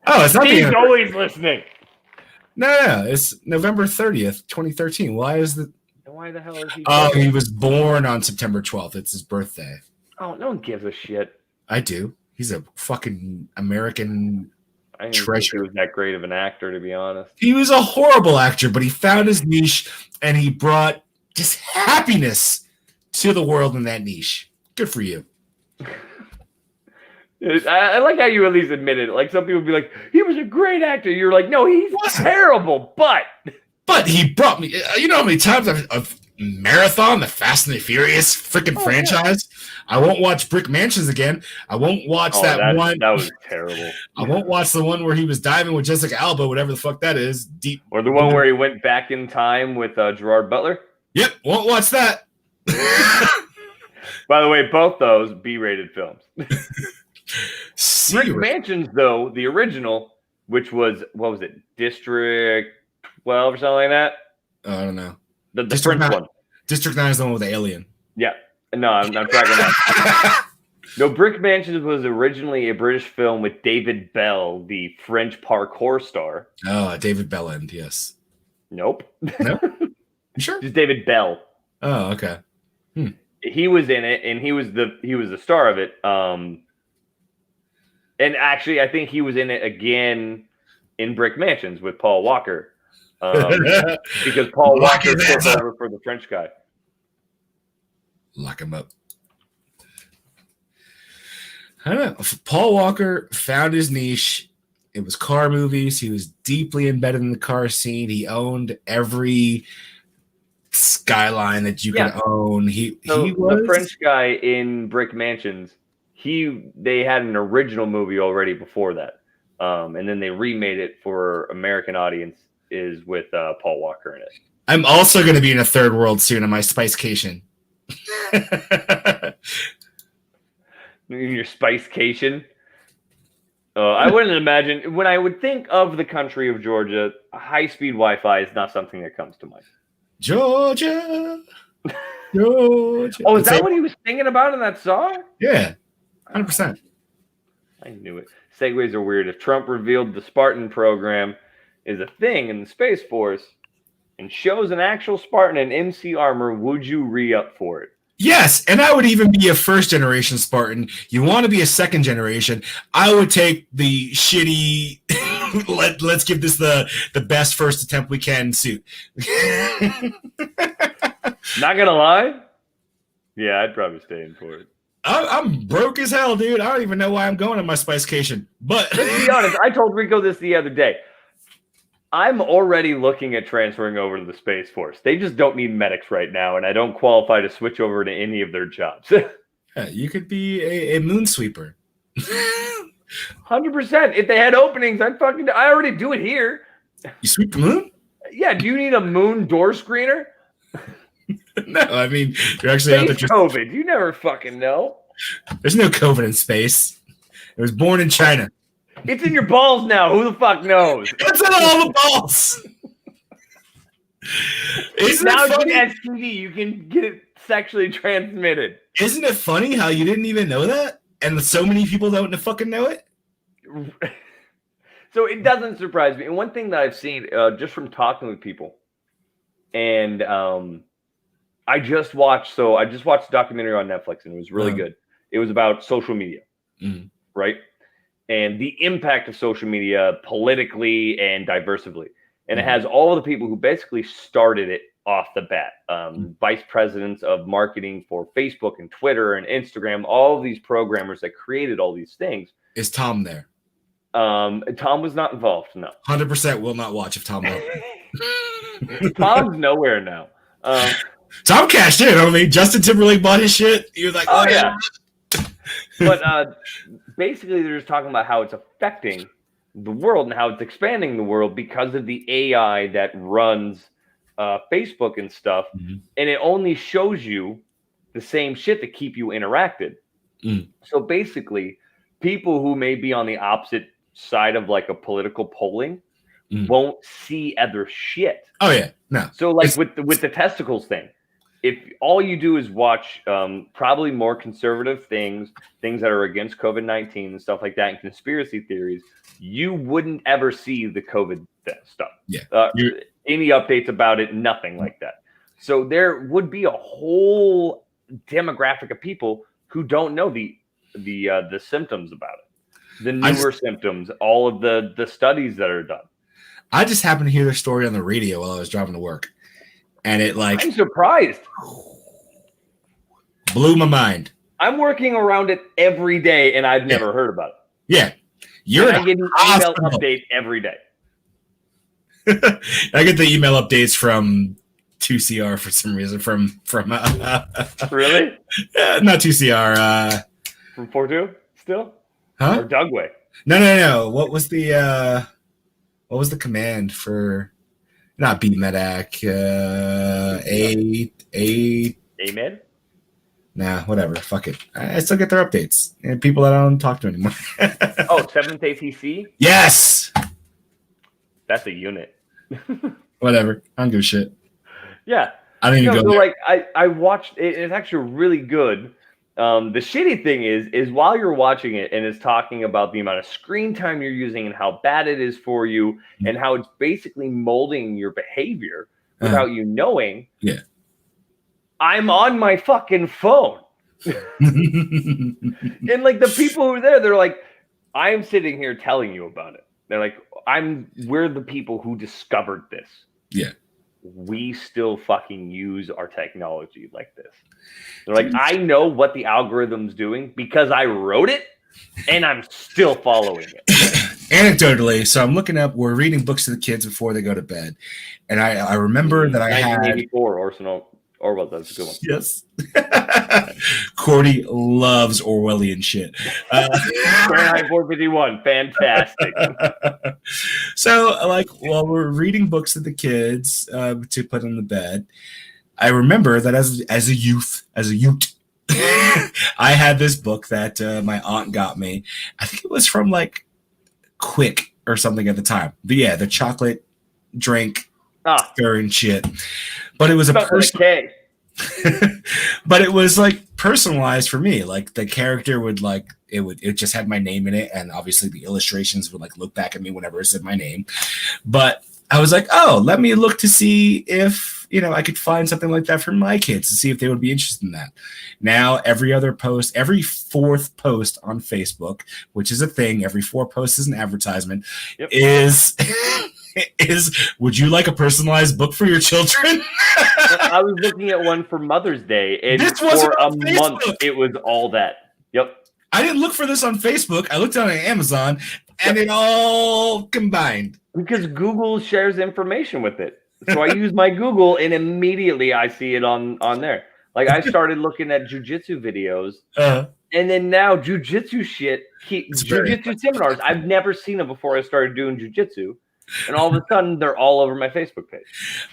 Oh, it's not He's the... always listening. No. It's November 30th, 2013. Why is the... Why the hell is he... Oh, he was born on September 12th. It's his birthday. Oh, no one gives a shit. I do. He's a fucking American I didn't think treasure. he was that great of an actor, to be honest. He was a horrible actor, but he found his niche and he brought just happiness to the world in that niche. Good for you. I like how you at least admit it. Like, some people be like, he was a great actor. You're like, no, he's terrible, but he brought me. You know how many times I've marathon the Fast and the Furious freaking franchise? Yeah. I won't watch Brick Mansions again. I won't watch that one. That was terrible. I won't watch the one where he was diving with Jessica Alba, whatever the fuck that is. Deep. Or the one where he went back in time with Gerard Butler. Yep, won't watch that. By the way, both those B-rated films. Brick Mansions, though, the original, which was, what was it, District 12 or something like that? I don't know. The French one. District 9 is the one with the alien. Yeah. No, I'm tracking that. No, Brick Mansions was originally a British film with David Bell, the French parkour star. Oh, David Belland, yes. Nope. No? You sure? Just David Bell. Oh, okay. He was in it, and he was the star of it. And actually, I think he was in it again in Brick Mansions with Paul Walker. Because Paul Walker took over for the French guy. Lock him up. I don't know. Paul Walker found his niche. It was car movies. He was deeply embedded in the car scene. He owned every skyline that you could own. He was the French guy in Brick Mansions. They had an original movie already before that, and then they remade it for American audience. Is with Paul Walker in it. I'm also going to be in a third world soon on my Spicecation. In your Spicecation. I wouldn't imagine when I would think of the country of Georgia, high-speed Wi-Fi is not something that comes to mind. Georgia. Georgia. Oh, is that what he was singing about in that song? Yeah, 100%. I knew it. Segways are weird. If Trump revealed the Spartan program is a thing in the Space Force and shows an actual Spartan in MC armor, would you re-up for it? Yes, and I would even be a first-generation Spartan. You want to be a second generation, I would take the shitty, let's give this the best first attempt we can suit. Not gonna lie. Yeah, I'd probably stay in for it. I'm broke as hell, dude. I don't even know why I'm going on my Spicecation. But let's be honest, I told Rico this the other day. I'm already looking at transferring over to the Space Force. They just don't need medics right now, and I don't qualify to switch over to any of their jobs. Yeah, you could be a moon sweeper. 100%. If they had openings, I already do it here. You sweep the moon? Yeah, do you need a moon door screener? No, I mean, you're actually out there just... COVID. You never fucking know. There's no COVID in space. It was born in China. It's in your balls now. Who the fuck knows? It's in all the balls. Now you can STD. You can get it sexually transmitted. Isn't it funny how you didn't even know that? And so many people don't fucking know it? So it doesn't surprise me. And one thing that I've seen just from talking with people, and I just watched a documentary on Netflix, and it was really good. It was about social media, right? And the impact of social media politically and diversively. And it has all of the people who basically started it off the bat. Vice presidents of marketing for Facebook and Twitter and Instagram, all of these programmers that created all these things. Is Tom there? Tom was not involved, no. 100% will not watch if Tom won't. Tom's nowhere now. Tom cashed in. I mean, Justin Timberlake bought his shit. He was like, oh yeah. But basically, they're just talking about how it's affecting the world and how it's expanding the world because of the AI that runs Facebook and stuff. And it only shows you the same shit to keep you interacted. So basically, people who may be on the opposite side of like a political polling won't see other shit. Oh yeah, no. So like with the testicles thing, if all you do is watch probably more conservative things that are against COVID-19 and stuff like that, and conspiracy theories, you wouldn't ever see the COVID stuff. Yeah. Any updates about it, nothing like that. So there would be a whole demographic of people who don't know the symptoms about it, the newer symptoms, all of the studies that are done. I just happened to hear their story on the radio while I was driving to work. And it like... I'm surprised. Blew my mind. I'm working around it every day, and I've never heard about it. Yeah. I get an email update every day. I get the email updates from 2CR for some reason. From Really? Not 2CR. From 4-2 still? Huh? Or Dugway? No. What was the command for not BMEDAC? Amen? Nah, whatever. Fuck it. I still get their updates. And people that I don't talk to anymore. Oh, 7th ATC? Yes! That's a unit. Whatever. I don't give a shit. Yeah. I don't even go there. Like I watched it. It's actually really good. The shitty thing is while you're watching it and it's talking about the amount of screen time you're using and how bad it is for you and how it's basically molding your behavior without you knowing. Yeah. I'm on my fucking phone. And like the people who are there, they're like, I'm sitting here telling you about it. They're like, we're the people who discovered this. Yeah. We still fucking use our technology like this. They're like, I know what the algorithm's doing because I wrote it and I'm still following it. Anecdotally, so I'm looking up, we're reading books to the kids before they go to bed. And I remember that I had 1984 Orwell, that's a good one. Yes. Cordy loves Orwellian shit. Fahrenheit 451, fantastic. So, like, while we're reading books to the kids to put in the bed, I remember that as a youth, I had this book that my aunt got me. I think it was from like Quick or something at the time. But yeah, the chocolate drink stirring shit. But it was a person. But it was like personalized for me. Like the character would like it just had my name in it, and obviously the illustrations would like look back at me whenever it said my name. But I was like, oh, let me look to see if I could find something like that for my kids to see if they would be interested in that. Now every other post, every fourth post on Facebook, which is a thing, every 4 posts is an advertisement, is would you like a personalized book for your children? I was looking at one for Mother's Day, and for a month it was all that. Yep. I didn't look for this on Facebook. I looked on Amazon, and it all combined. Because Google shares information with it. So I use my Google, and immediately I see it on there. Like I started looking at jujitsu videos, and then now jujitsu jujitsu seminars. I've never seen them before I started doing jujitsu. And all of a sudden, they're all over my Facebook page.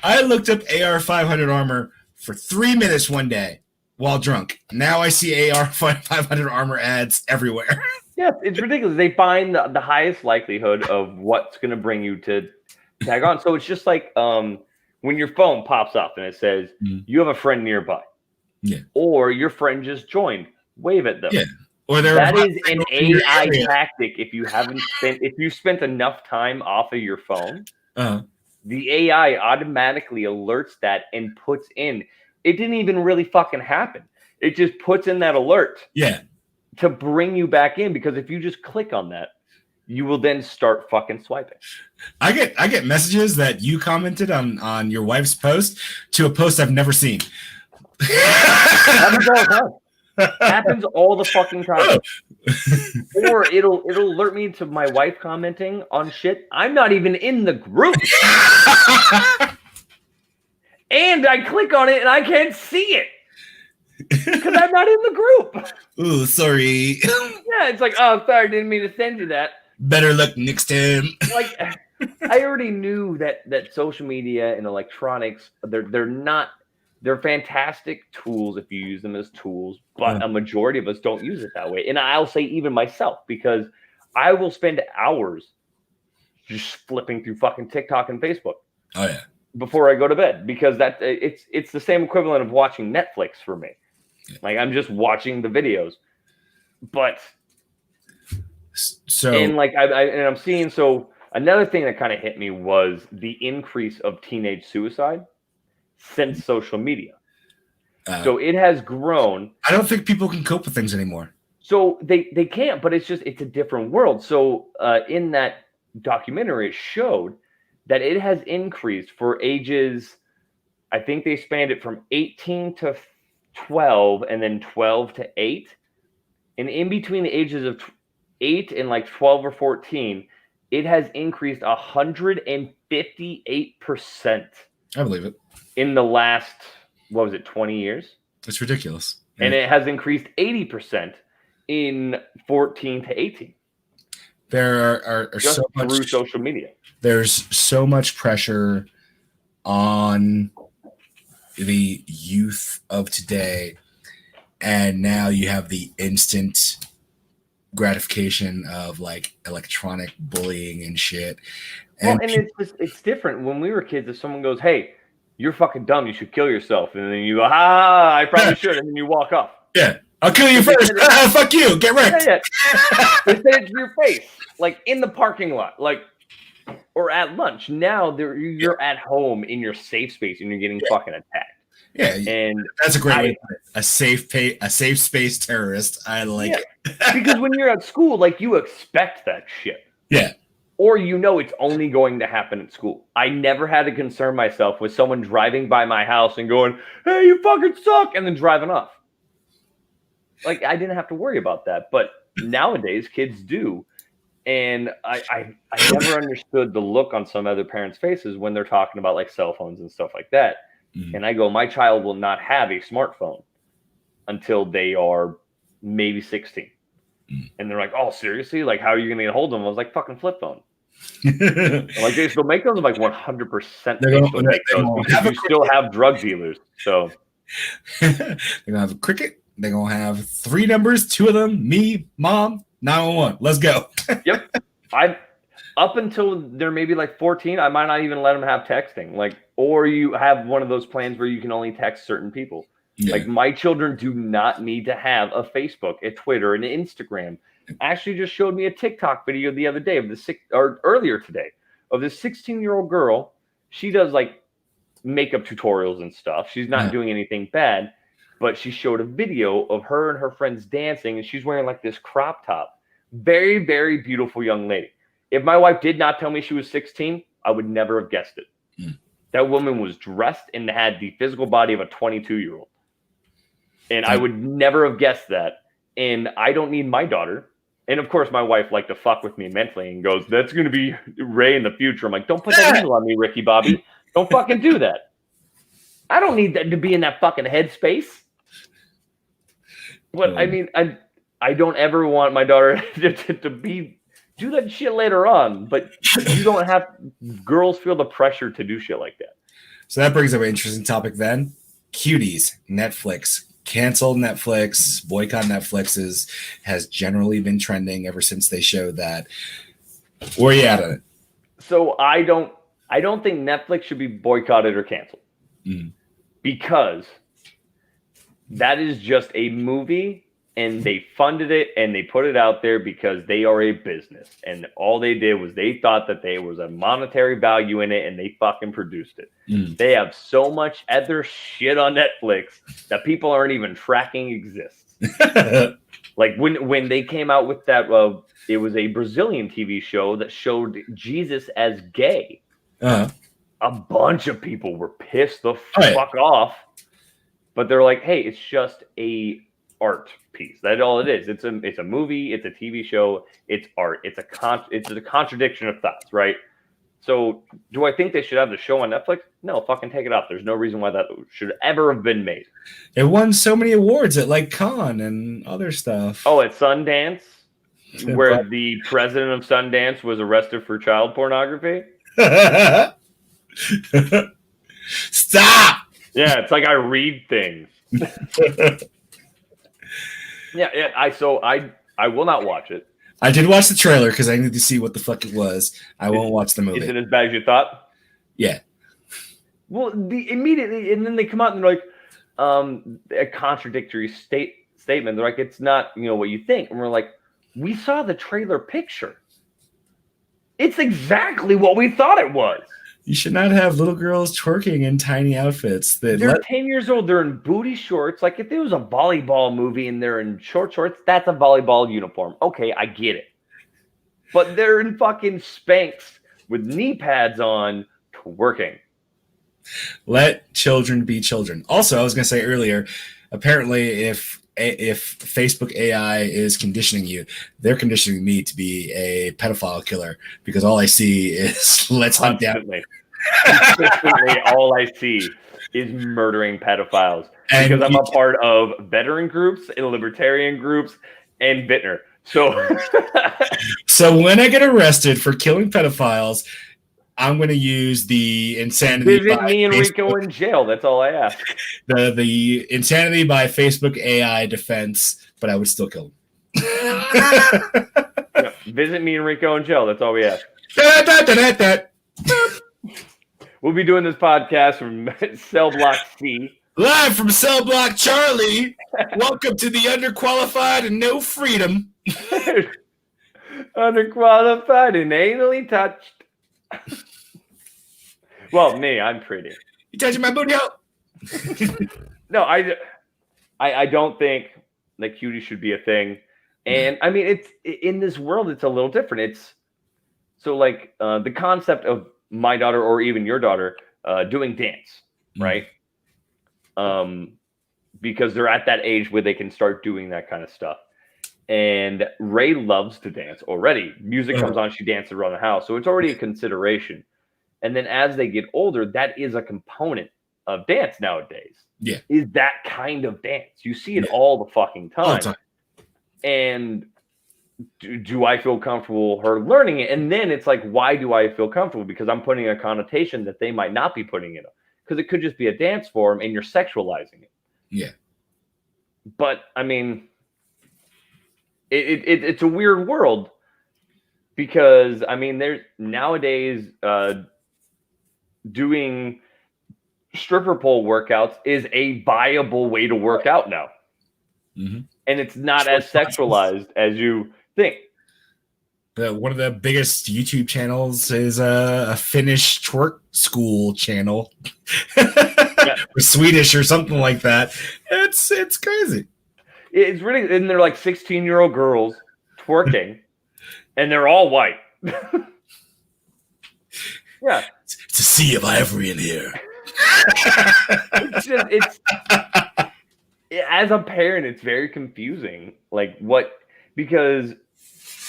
I looked up AR 500 armor for 3 minutes one day while drunk. Now I see AR 500 armor ads everywhere. Yeah, it's ridiculous. They find the highest likelihood of what's going to bring you to tag on. So it's just like when your phone pops up and it says, you have a friend nearby. Yeah. Or your friend just joined. Wave at them. Yeah. Or that is an AI tactic. If you spent enough time off of your phone, the AI automatically alerts that and puts in. It didn't even really fucking happen. It just puts in that alert. Yeah. To bring you back in, because if you just click on that, you will then start fucking swiping. I get messages that you commented on your wife's post to a post I've never seen. Happens all the fucking time. Or it'll alert me to my wife commenting on shit I'm not even in the group. And I click on it and I can't see it because I'm not in the group. Ooh, sorry. Yeah, it's like, oh, sorry, didn't mean to send you that. Better luck next time. Like, I already knew that social media and electronics, they're fantastic tools if you use them as tools, but a majority of us don't use it that way. And I'll say even myself, because I will spend hours just flipping through fucking TikTok and Facebook. Oh yeah. Before I go to bed, because it's the same equivalent of watching Netflix for me. Yeah. Like I'm just watching the videos. But so and like I'm seeing, so another thing that kind of hit me was the increase of teenage suicide since social media. So it has grown. I don't think people can cope with things anymore. So they can't, but it's a different world. So in that documentary, it showed that it has increased for ages, I think they spanned it from 18 to 12 and then 12 to 8. And in between the ages of 8 and like 12 or 14, it has increased 158%. I believe it. In the last, 20 years? It's ridiculous. Yeah. And it has increased 80% in 14 to 18. There are just so much through social media. There's so much pressure on the youth of today, and now you have the instant gratification of like electronic bullying and shit. And it's different. When we were kids, if someone goes, "Hey, you're fucking dumb, you should kill yourself," and then you go, I probably should, and then you walk off. Yeah, I'll kill you first. Fuck you, get wrecked. Yeah. They say it to your face, like in the parking lot, like, or at lunch. Now you're at home in your safe space and you're getting fucking attacked. Yeah, and that's a great way to put it. A safe space terrorist. I like it. Because when you're at school, like you expect that shit. Yeah. Or it's only going to happen at school. I never had to concern myself with someone driving by my house and going, "Hey, you fucking suck," and then driving off. Like I didn't have to worry about that. But nowadays kids do. And I never understood the look on some other parents' faces when they're talking about like cell phones and stuff like that. Mm-hmm. And I go, my child will not have a smartphone until they are maybe 16. Mm-hmm. And they're like, "Oh, seriously? Like, how are you going to get a hold of them?" I was like, "Fucking flip phone." Like they still make those. I'm like 100%. They still make those because you still have drug dealers. So they're gonna have a cricket. They're gonna have 3 numbers, 2 of them, me, mom, 911. Let's go. Yep. I up until they're maybe like 14, I might not even let them have texting. Like, or you have one of those plans where you can only text certain people. Yeah. Like, my children do not need to have a Facebook, a Twitter, an Instagram. Ashley just showed me a TikTok video the other day earlier today of this 16-year-old girl. She does like makeup tutorials and stuff. She's not doing anything bad, but she showed a video of her and her friends dancing, and she's wearing like this crop top. Very, very beautiful young lady. If my wife did not tell me she was 16, I would never have guessed it. That woman was dressed and had the physical body of a 22-year-old. And I would never have guessed that. And I don't need my daughter. And of course, my wife liked to fuck with me mentally and goes, "That's going to be Ray in the future." I'm like, "Don't put that evil on me, Ricky Bobby. Don't fucking do that. I don't need that to be in that fucking headspace." But I mean, I don't ever want my daughter to do that shit later on. But you don't have girls feel the pressure to do shit like that. So that brings up an interesting topic then. Cuties, Netflix. Cancel Netflix, boycott Netflix has generally been trending ever since they showed that. Where are you at on it? So I don't think Netflix should be boycotted or canceled because that is just a movie and they funded it and they put it out there because they are a business. And all they did was they thought that there was a monetary value in it and they fucking produced it. They have so much other shit on Netflix that people aren't even tracking exists. Like when they came out with that, it was a Brazilian TV show that showed Jesus as gay. A bunch of people were pissed the fuck off, but they're like, "Hey, it's just a art piece. That's all it is. It's a movie. It's a TV show. It's art. It's a contradiction of thoughts, right?" So, do I think they should have the show on Netflix? No, fucking take it off. There's no reason why that should ever have been made. It won so many awards at like Cannes and other stuff. Oh, at Sundance, where the president of Sundance was arrested for child pornography. Stop. Yeah, it's like I read things. Yeah. I will not watch it. I did watch the trailer because I needed to see what the fuck it was. I won't watch the movie. Is it as bad as you thought? Yeah. Well, immediately, and then they come out and they're like, a contradictory statement. They're like, "It's not, what you think." And we're like, "We saw the trailer picture. It's exactly what we thought it was." You should not have little girls twerking in tiny outfits. They're 10 years old. They're in booty shorts. Like, if there was a volleyball movie and they're in short shorts, that's a volleyball uniform. Okay, I get it. But they're in fucking Spanx with knee pads on, twerking. Let children be children. Also, I was going to say earlier, apparently if Facebook AI is conditioning you, they're conditioning me to be a pedophile killer because all I see is let's hunt down. Consistently, all I see is murdering pedophiles because I'm a part of veteran groups and libertarian groups and Bittner. So when I get arrested for killing pedophiles, I'm going to use the insanity. Visit me and Rico in jail. That's all I ask. The insanity by Facebook AI defense, but I would still kill him. Yeah, visit me and Rico in jail. That's all we ask. We'll be doing this podcast from Cell Block C. Live from Cell Block Charlie. Welcome to the underqualified and no freedom. Underqualified and anally touched. Well, me, I'm pretty. You touching my booty out? No, I don't think that cutie should be a thing. And I mean, it's in this world, it's a little different. It's so like the concept of my daughter or even your daughter doing dance, right? Because they're at that age where they can start doing that kind of stuff. And Ray loves to dance already. Music comes on, she dances around the house. So it's already a consideration. And then as they get older, that is a component of dance nowadays. Yeah. Is that kind of dance. You see it all the fucking time. And do I feel comfortable her learning it? And then it's like, why do I feel comfortable? Because I'm putting a connotation that they might not be putting it. Because it could just be a dance form and you're sexualizing it. Yeah. But I mean, it's a weird world because I mean, there's nowadays doing stripper pole workouts is a viable way to work out now, and it's not as sexualized as you think. One of the biggest YouTube channels is a Finnish twerk school channel, or Swedish or something like that. It's crazy. It's really, and they're like 16-year-old girls twerking, and they're all white. Yeah, it's a sea of ivory in here. it's as a parent, it's very confusing. Like because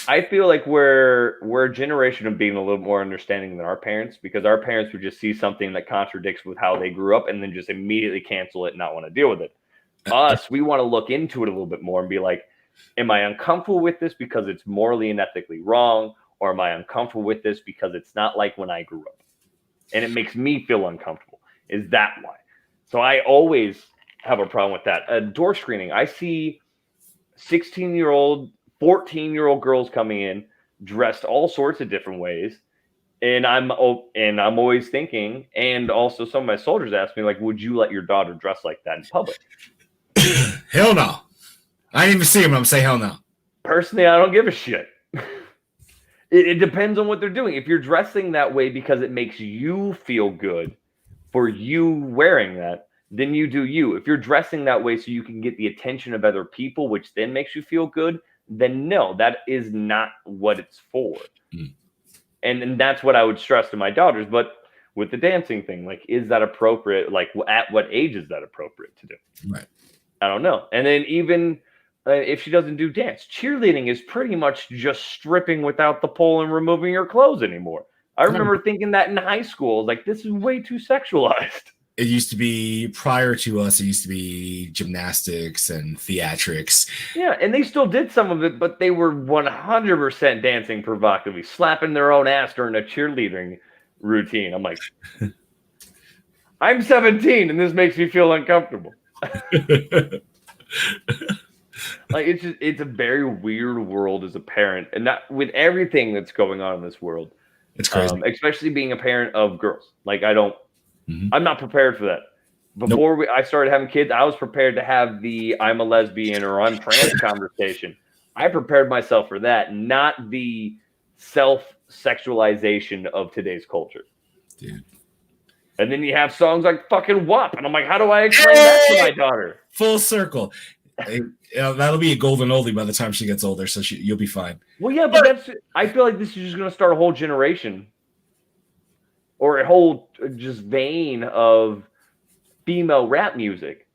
I feel like we're a generation of being a little more understanding than our parents, because our parents would just see something that contradicts with how they grew up and then just immediately cancel it and not want to deal with it. Us, we want to look into it a little bit more and be like, am I uncomfortable with this because it's morally and ethically wrong? Or am I uncomfortable with this because it's not like when I grew up? And it makes me feel uncomfortable. Is that why? So I always have a problem with that. Door screening. I see 16-year-old, 14-year-old girls coming in dressed all sorts of different ways. And I'm always thinking, and also some of my soldiers ask me, like, would you let your daughter dress like that in public? Hell no. I didn't even see him. I'm saying hell no. Personally, I don't give a shit. It depends on what they're doing. If you're dressing that way because it makes you feel good for you wearing that, then you do you. If you're dressing that way so you can get the attention of other people, which then makes you feel good, then no, that is not what it's for. And that's what I would stress to my daughters. But with the dancing thing, like, is that appropriate? Like, at what age is that appropriate to do? Right. I don't know. And then even if she doesn't do dance, cheerleading is pretty much just stripping without the pole and removing your clothes anymore. I remember thinking that in high school. Like, this is way too sexualized. It used to be, prior to us, it used to be gymnastics and theatrics. Yeah, and they still did some of it, but they were 100% dancing provocatively, slapping their own ass during a cheerleading routine. I'm like, I'm 17 and this makes me feel uncomfortable. Like, it's a very weird world as a parent, and not with everything that's going on in this world. It's crazy, especially being a parent of girls. Like, I'm not prepared for that. Before I started having kids, I was prepared to have the I'm a lesbian or I'm trans conversation. I prepared myself for that, not the self-sexualization of today's culture. Dude. And then you have songs like fucking WAP, and I'm like, how do I explain that to my daughter? Full circle. That'll be a golden oldie by the time she gets older, so you'll be fine. Well, yeah, but I feel like this is just going to start a whole generation or a whole just vein of female rap music.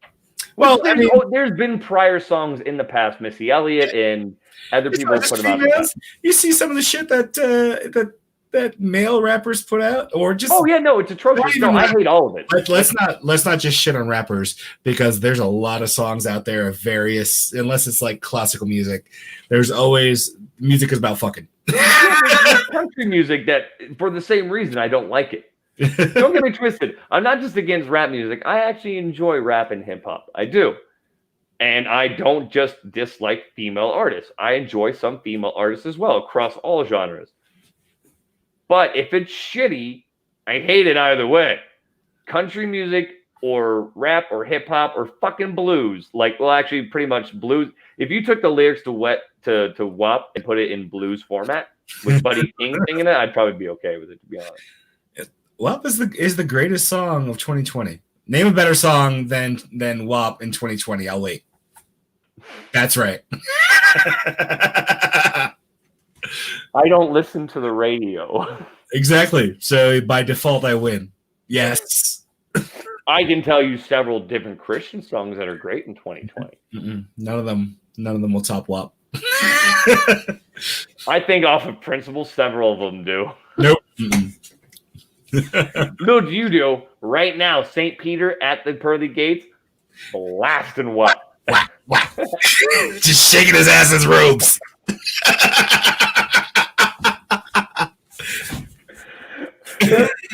Well, there's been prior songs in the past, Missy Elliott and other people put them out. You see some of the shit that male rappers put out, or just it's atrocious. No, I hate all of it. Let's not just shit on rappers, because there's a lot of songs out there of various, unless it's like classical music, there's always music is about fucking. There's country music that, for the same reason, I don't like it. Don't get me twisted. I'm not just against rap music. I actually enjoy rap and hip hop. I do. And I don't just dislike female artists. I enjoy some female artists as well, across all genres. But if it's shitty, I hate it either way. Country music or rap or hip hop or fucking blues. Actually pretty much blues. If you took the lyrics to WAP and put it in blues format with Buddy King singing it, I'd probably be okay with it, to be honest. WAP is the greatest song of 2020. Name a better song than WAP in 2020. I'll wait. That's right. I don't listen to the radio. Exactly. So by default, I win. Yes. I can tell you several different Christian songs that are great in 2020. None of them will top WAP. I think off of principle, several of them do. Nope. No, you do. Right now, St. Peter at the pearly gates, blasting WAP. Just shaking his ass in his robes.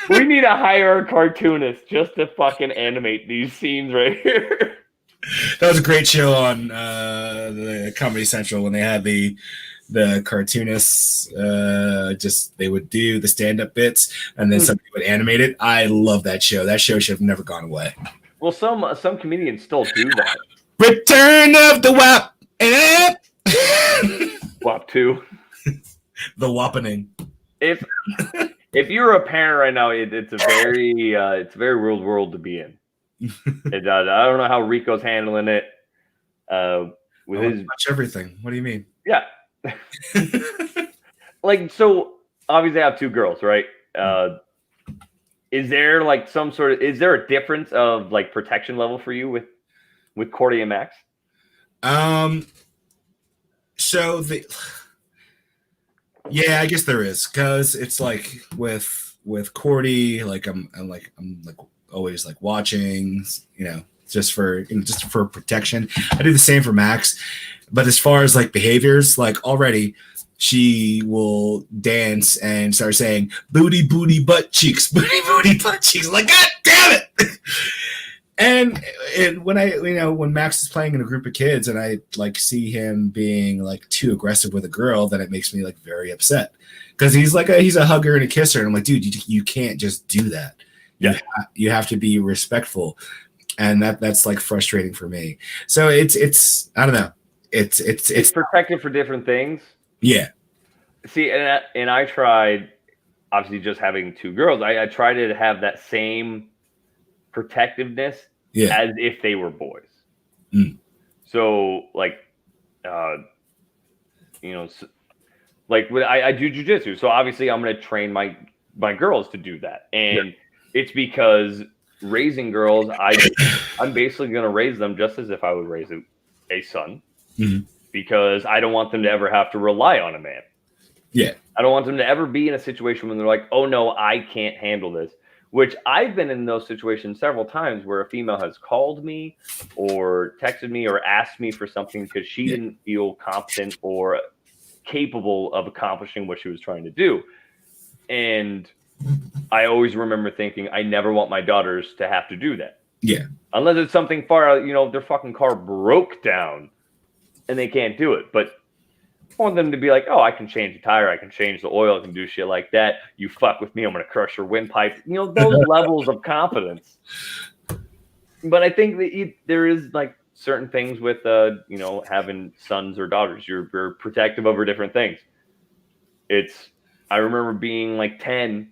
We need to hire a cartoonist just to fucking animate these scenes right here. That was a great show on the Comedy Central when they had the the cartoonists just they would do the stand-up bits and then somebody would animate it. I love that show. That show should have never gone away. Well, some comedians still do that. Return of the WAP. WAP 2. The WAPening. If you're a parent right now, it's a very weird world to be in. I don't know how Rico's handling it. With his watch everything. What do you mean? Yeah. Like, so obviously I have 2 girls, right? Is there like is there a difference of like protection level for you with Cordy and Max? So yeah, I guess there is, because it's like with Cordy, like I'm always like watching, just for protection. I do the same for Max, but as far as like behaviors, like already she will dance and start saying booty booty butt cheeks, booty booty butt cheeks. I'm like, God damn it! And when when Max is playing in a group of kids and I like see him being like too aggressive with a girl, then it makes me like very upset, because he's a hugger and a kisser, and I'm like, dude, you can't just do that. Yeah, you have to be respectful, and that's like frustrating for me. So it's I don't know. It's protected for different things. Yeah. See, and I tried, obviously just having 2 girls. I tried to have that same protectiveness as if they were boys. So like like I do jujitsu, so obviously I'm going to train my girls to do that, and it's because raising girls, I'm basically going to raise them just as if I would raise a son, because I don't want them to ever have to rely on a man. Yeah, I don't want them to ever be in a situation when they're like, oh no, I can't handle this. Which I've been in those situations several times where a female has called me or texted me or asked me for something because she didn't feel competent or capable of accomplishing what she was trying to do. And I always remember thinking, I never want my daughters to have to do that. Yeah. Unless it's something far out, their fucking car broke down and they can't do it. But I want them to be like, oh, I can change the tire, I can change the oil, I can do shit like that. You fuck with me, I'm going to crush your windpipe. Those levels of confidence. But I think that there is like certain things with, having sons or daughters. You're protective over different things. I remember being like 10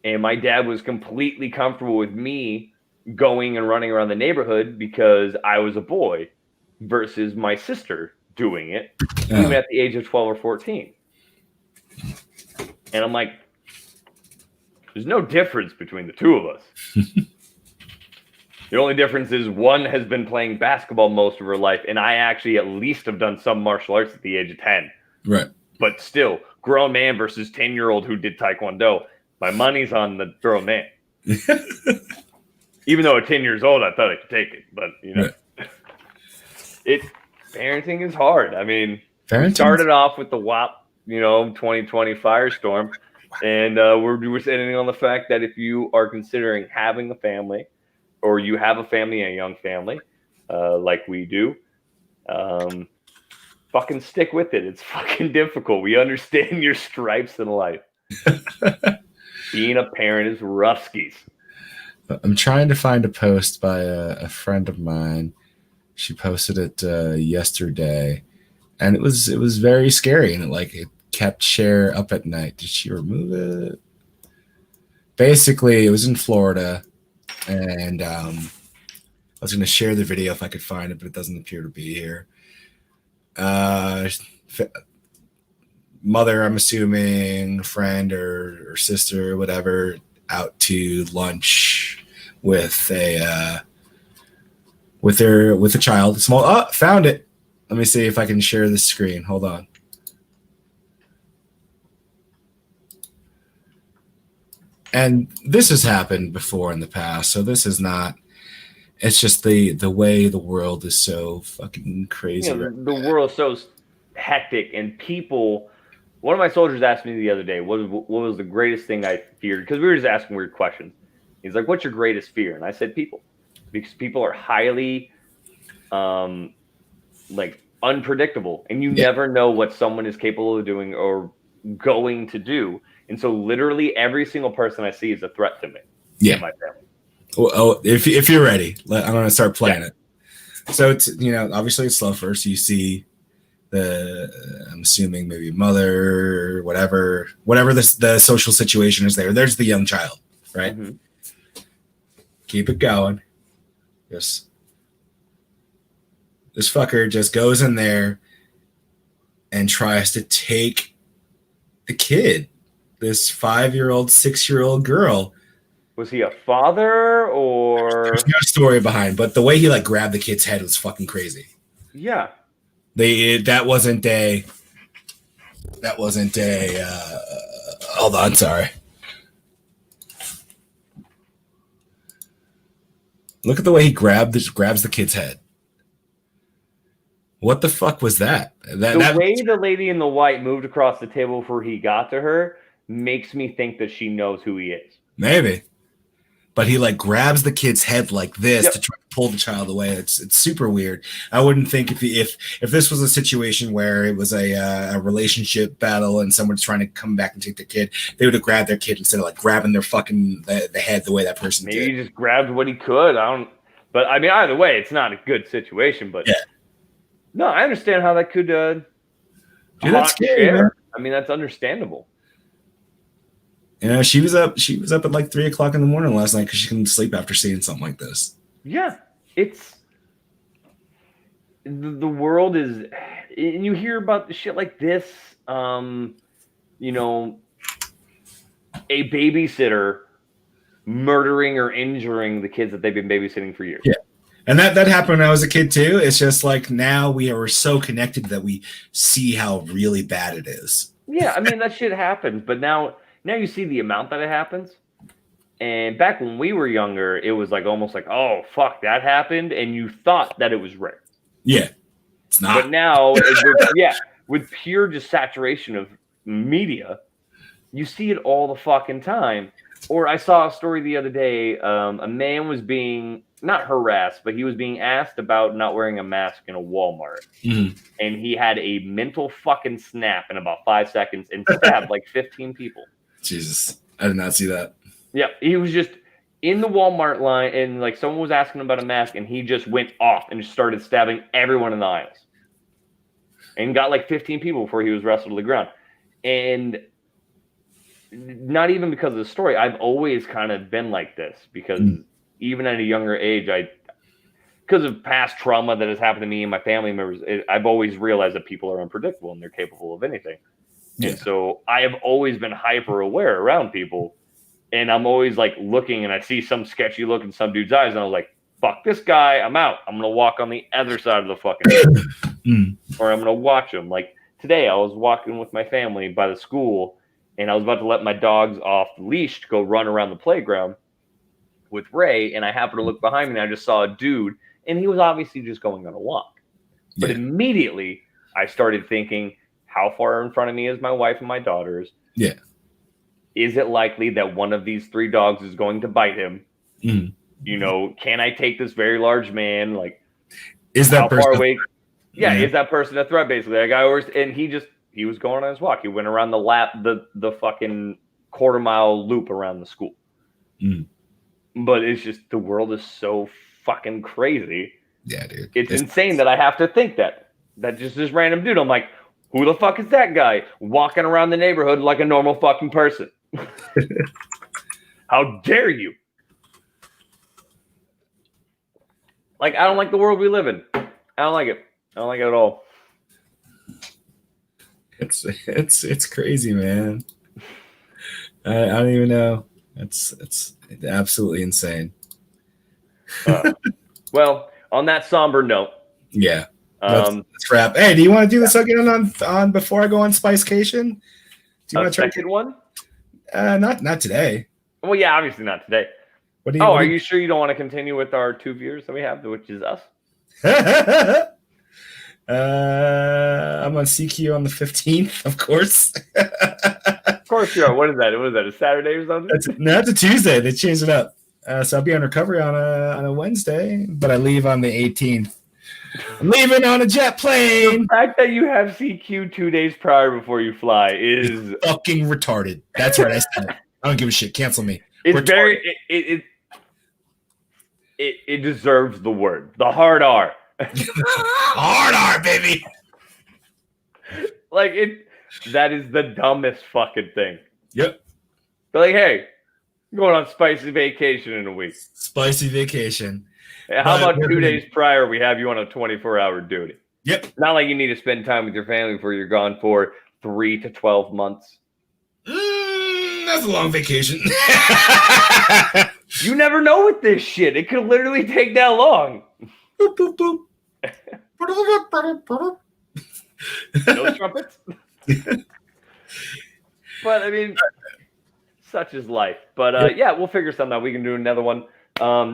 and my dad was completely comfortable with me going and running around the neighborhood because I was a boy versus my sister doing it, even at the age of 12 or 14. And I'm like, there's no difference between the 2 of us. The only difference is one has been playing basketball most of her life, and I actually at least have done some martial arts at the age of 10. Right. But still, grown man versus 10-year-old who did Taekwondo. My money's on the grown man. Even though at 10 years old, I thought I could take it. But, parenting is hard. I mean, we started off with the WAP, 2020 firestorm. And we're sitting on the fact that if you are considering having a family, or you have a family, a young family, like we do, fucking stick with it. It's fucking difficult. We understand your stripes in life. Being a parent is rough skis. I'm trying to find a post by a friend of mine. She posted it yesterday, and it was very scary, and it kept Cher up at night. Did she remove it? Basically, it was in Florida, and I was going to share the video if I could find it, but it doesn't appear to be here. Mother, I'm assuming, friend or sister, whatever, out to lunch with a child. Small. Found it. Let me see if I can share the screen. Hold on. And this has happened before in the past, so this is not. It's just the way the world is so fucking crazy. The world is so hectic, and people. One of my soldiers asked me the other day, what was the greatest thing I feared? Because we were just asking weird questions. He's like, what's your greatest fear? And I said, people. Because people are highly, unpredictable, and you Yeah. never know what someone is capable of doing or going to do. And so literally every single person I see is a threat to me Yeah. and my family. Well, if you're ready, I'm going to start playing it. So it's, obviously it's slow first. You see I'm assuming maybe mother, or whatever the social situation is there. There's the young child, right? Mhm. Keep it going. This fucker just goes in there and tries to take the kid, this 5-year-old, 6-year-old girl. Was he a father or? There's no story behind, but the way he grabbed the kid's head was fucking crazy. Yeah. That wasn't a hold on, sorry. Look at the way he grabs the kid's head. What the fuck was that? The way the lady in the white moved across the table before he got to her makes me think that she knows who he is. Maybe. But he grabs the kid's head like this Yep. to try to pull the child away. It's super weird. I wouldn't think if this was a situation where it was a relationship battle and someone's trying to come back and take their kid, they would have grabbed their kid instead of grabbing their fucking the head the way that person Maybe did. he just grabbed what he could. But I mean, either way, it's not a good situation. But Yeah. No, I understand how that could. Dude, that's scary, share. man. I mean, that's understandable. She was up at 3 o'clock in the morning last night because she couldn't sleep after seeing something like this. Yeah, it's the world is, and you hear about shit like this. A babysitter murdering or injuring the kids that they've been babysitting for years. Yeah. And that happened when I was a kid too. It's just now we are so connected that we see how really bad it is. Yeah, I mean that shit happens, but now you see the amount that it happens. And back when we were younger, it was almost oh fuck, that happened, and you thought that it was rare. Yeah, it's not. But now, with pure just saturation of media, you see it all the fucking time. Or I saw a story the other day. A man was being not harassed, but he was being asked about not wearing a mask in a Walmart. Mhm. And he had a mental fucking snap in about 5 seconds and stabbed 15 people. Jesus, I did not see that. Yeah, he was just in the Walmart line and someone was asking him about a mask and he just went off and just started stabbing everyone in the aisles. And got 15 people before he was wrestled to the ground. And not even because of the story, I've always kind of been like this because even at a younger age, because of past trauma that has happened to me and my family members, I've always realized that people are unpredictable and they're capable of anything. Yeah. And so I have always been hyper aware around people. And I'm always looking and I see some sketchy look in some dude's eyes. And I was like, fuck this guy. I'm out. I'm going to walk on the other side of the fucking or I'm going to watch him. Today I was walking with my family by the school and I was about to let my dogs off the leash to go run around the playground with Ray. And I happened to look behind me and I just saw a dude and he was obviously just going on a walk. But Yeah. immediately I started thinking, how far in front of me is my wife and my daughters? Yeah. Is it likely that one of these 3 dogs is going to bite him? Mhm. Can I take this very large man? Is that how person far away? Yeah, Yeah. is that person a threat? Basically, that guy and he was going on his walk. He went around the fucking quarter-mile loop around the school. Mhm. But it's just the world is so fucking crazy. Yeah, dude. It's insane that I have to think that just this random dude. I'm like, who the fuck is that guy walking around the neighborhood like a normal fucking person? How dare you? I don't like the world we live in. I don't like it. I don't like it at all. It's crazy, man. I don't even know. It's absolutely insane. Well, on that somber note, Yeah. Let's um, wrap. Hey, do you want to do this again on before I go on Spicecation? Do you a want to try? second one. Not today. Well, yeah, obviously not today. What do you? Are you sure you don't want to continue with our 2 viewers that we have, which is us? I'm on CQ on the 15th, of course. Of course you are. What is that? Was that a Saturday or something? That's a Tuesday. They changed it up. So I'll be on recovery on a Wednesday, but I leave on the 18th. I'm leaving on a jet The plane. fact that you have CQ 2 days prior before you fly is Fucking retarded. That's right. I said it. I don't give a shit. Cancel me. it's Retarded. very it deserves the word, the hard R. Hard R, baby. Like that is the dumbest fucking thing. Yep. They're like, hey, I'm going on spicy vacation in a week. Spicy vacation. How But about 2 days prior we have you on a 24-hour duty? Yep. Not like you need to spend time with your family before you're gone for 3 to 12 months. That's a long vacation. You never know with this shit. It could literally take that long. Boop, boop, boop. No trumpets. But I mean, such is life. But yeah, we'll figure something out. We can do another one.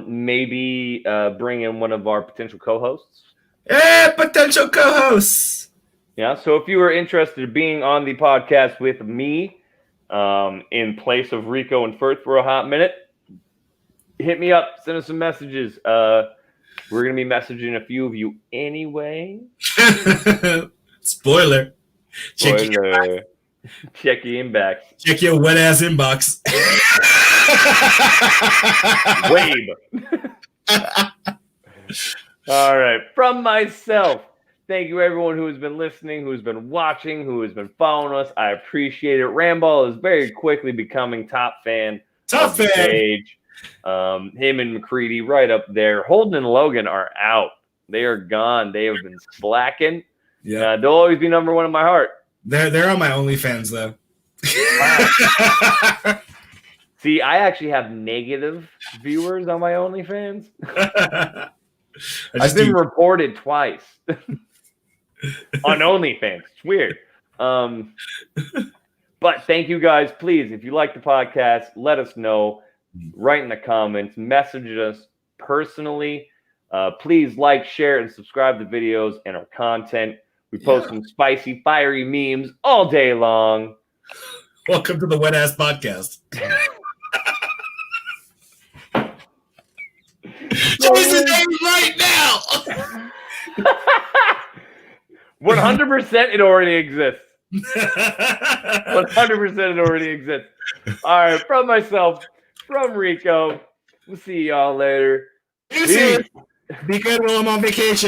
Maybe bring in one of our potential co-hosts. Yeah, potential co-hosts. Yeah. So if you are interested in being on the podcast with me, in place of Rico and Firth for a hot minute, hit me up. Send us some messages. We're gonna be messaging a few of you anyway. Spoiler. Check Spoiler. Check your inbox. Check your wet ass inbox. Wave. All right. From myself, thank you everyone who has been listening, who has been watching, who has been following us. I appreciate it. Ramball is very quickly becoming top fan. Top of the fan. page. Him and McCready right up there. Holden and Logan are out. They are gone. They have been slacking. Yeah. They'll always be number one in my heart. They're on my OnlyFans though. See, I actually have negative viewers on my OnlyFans. I've been reported twice on OnlyFans. It's weird. But thank you guys. Please, if you like the podcast, let us know. Write in the comments. Message us personally. Please like, share, and subscribe to videos and our content. We post some spicy, fiery memes all day long. Welcome to the Wet Ass Podcast. Choose the name right now. 100% it already exists. 100% it already exists. All right, from myself, from Rico. We'll see y'all later. Be good while I'm on vacation.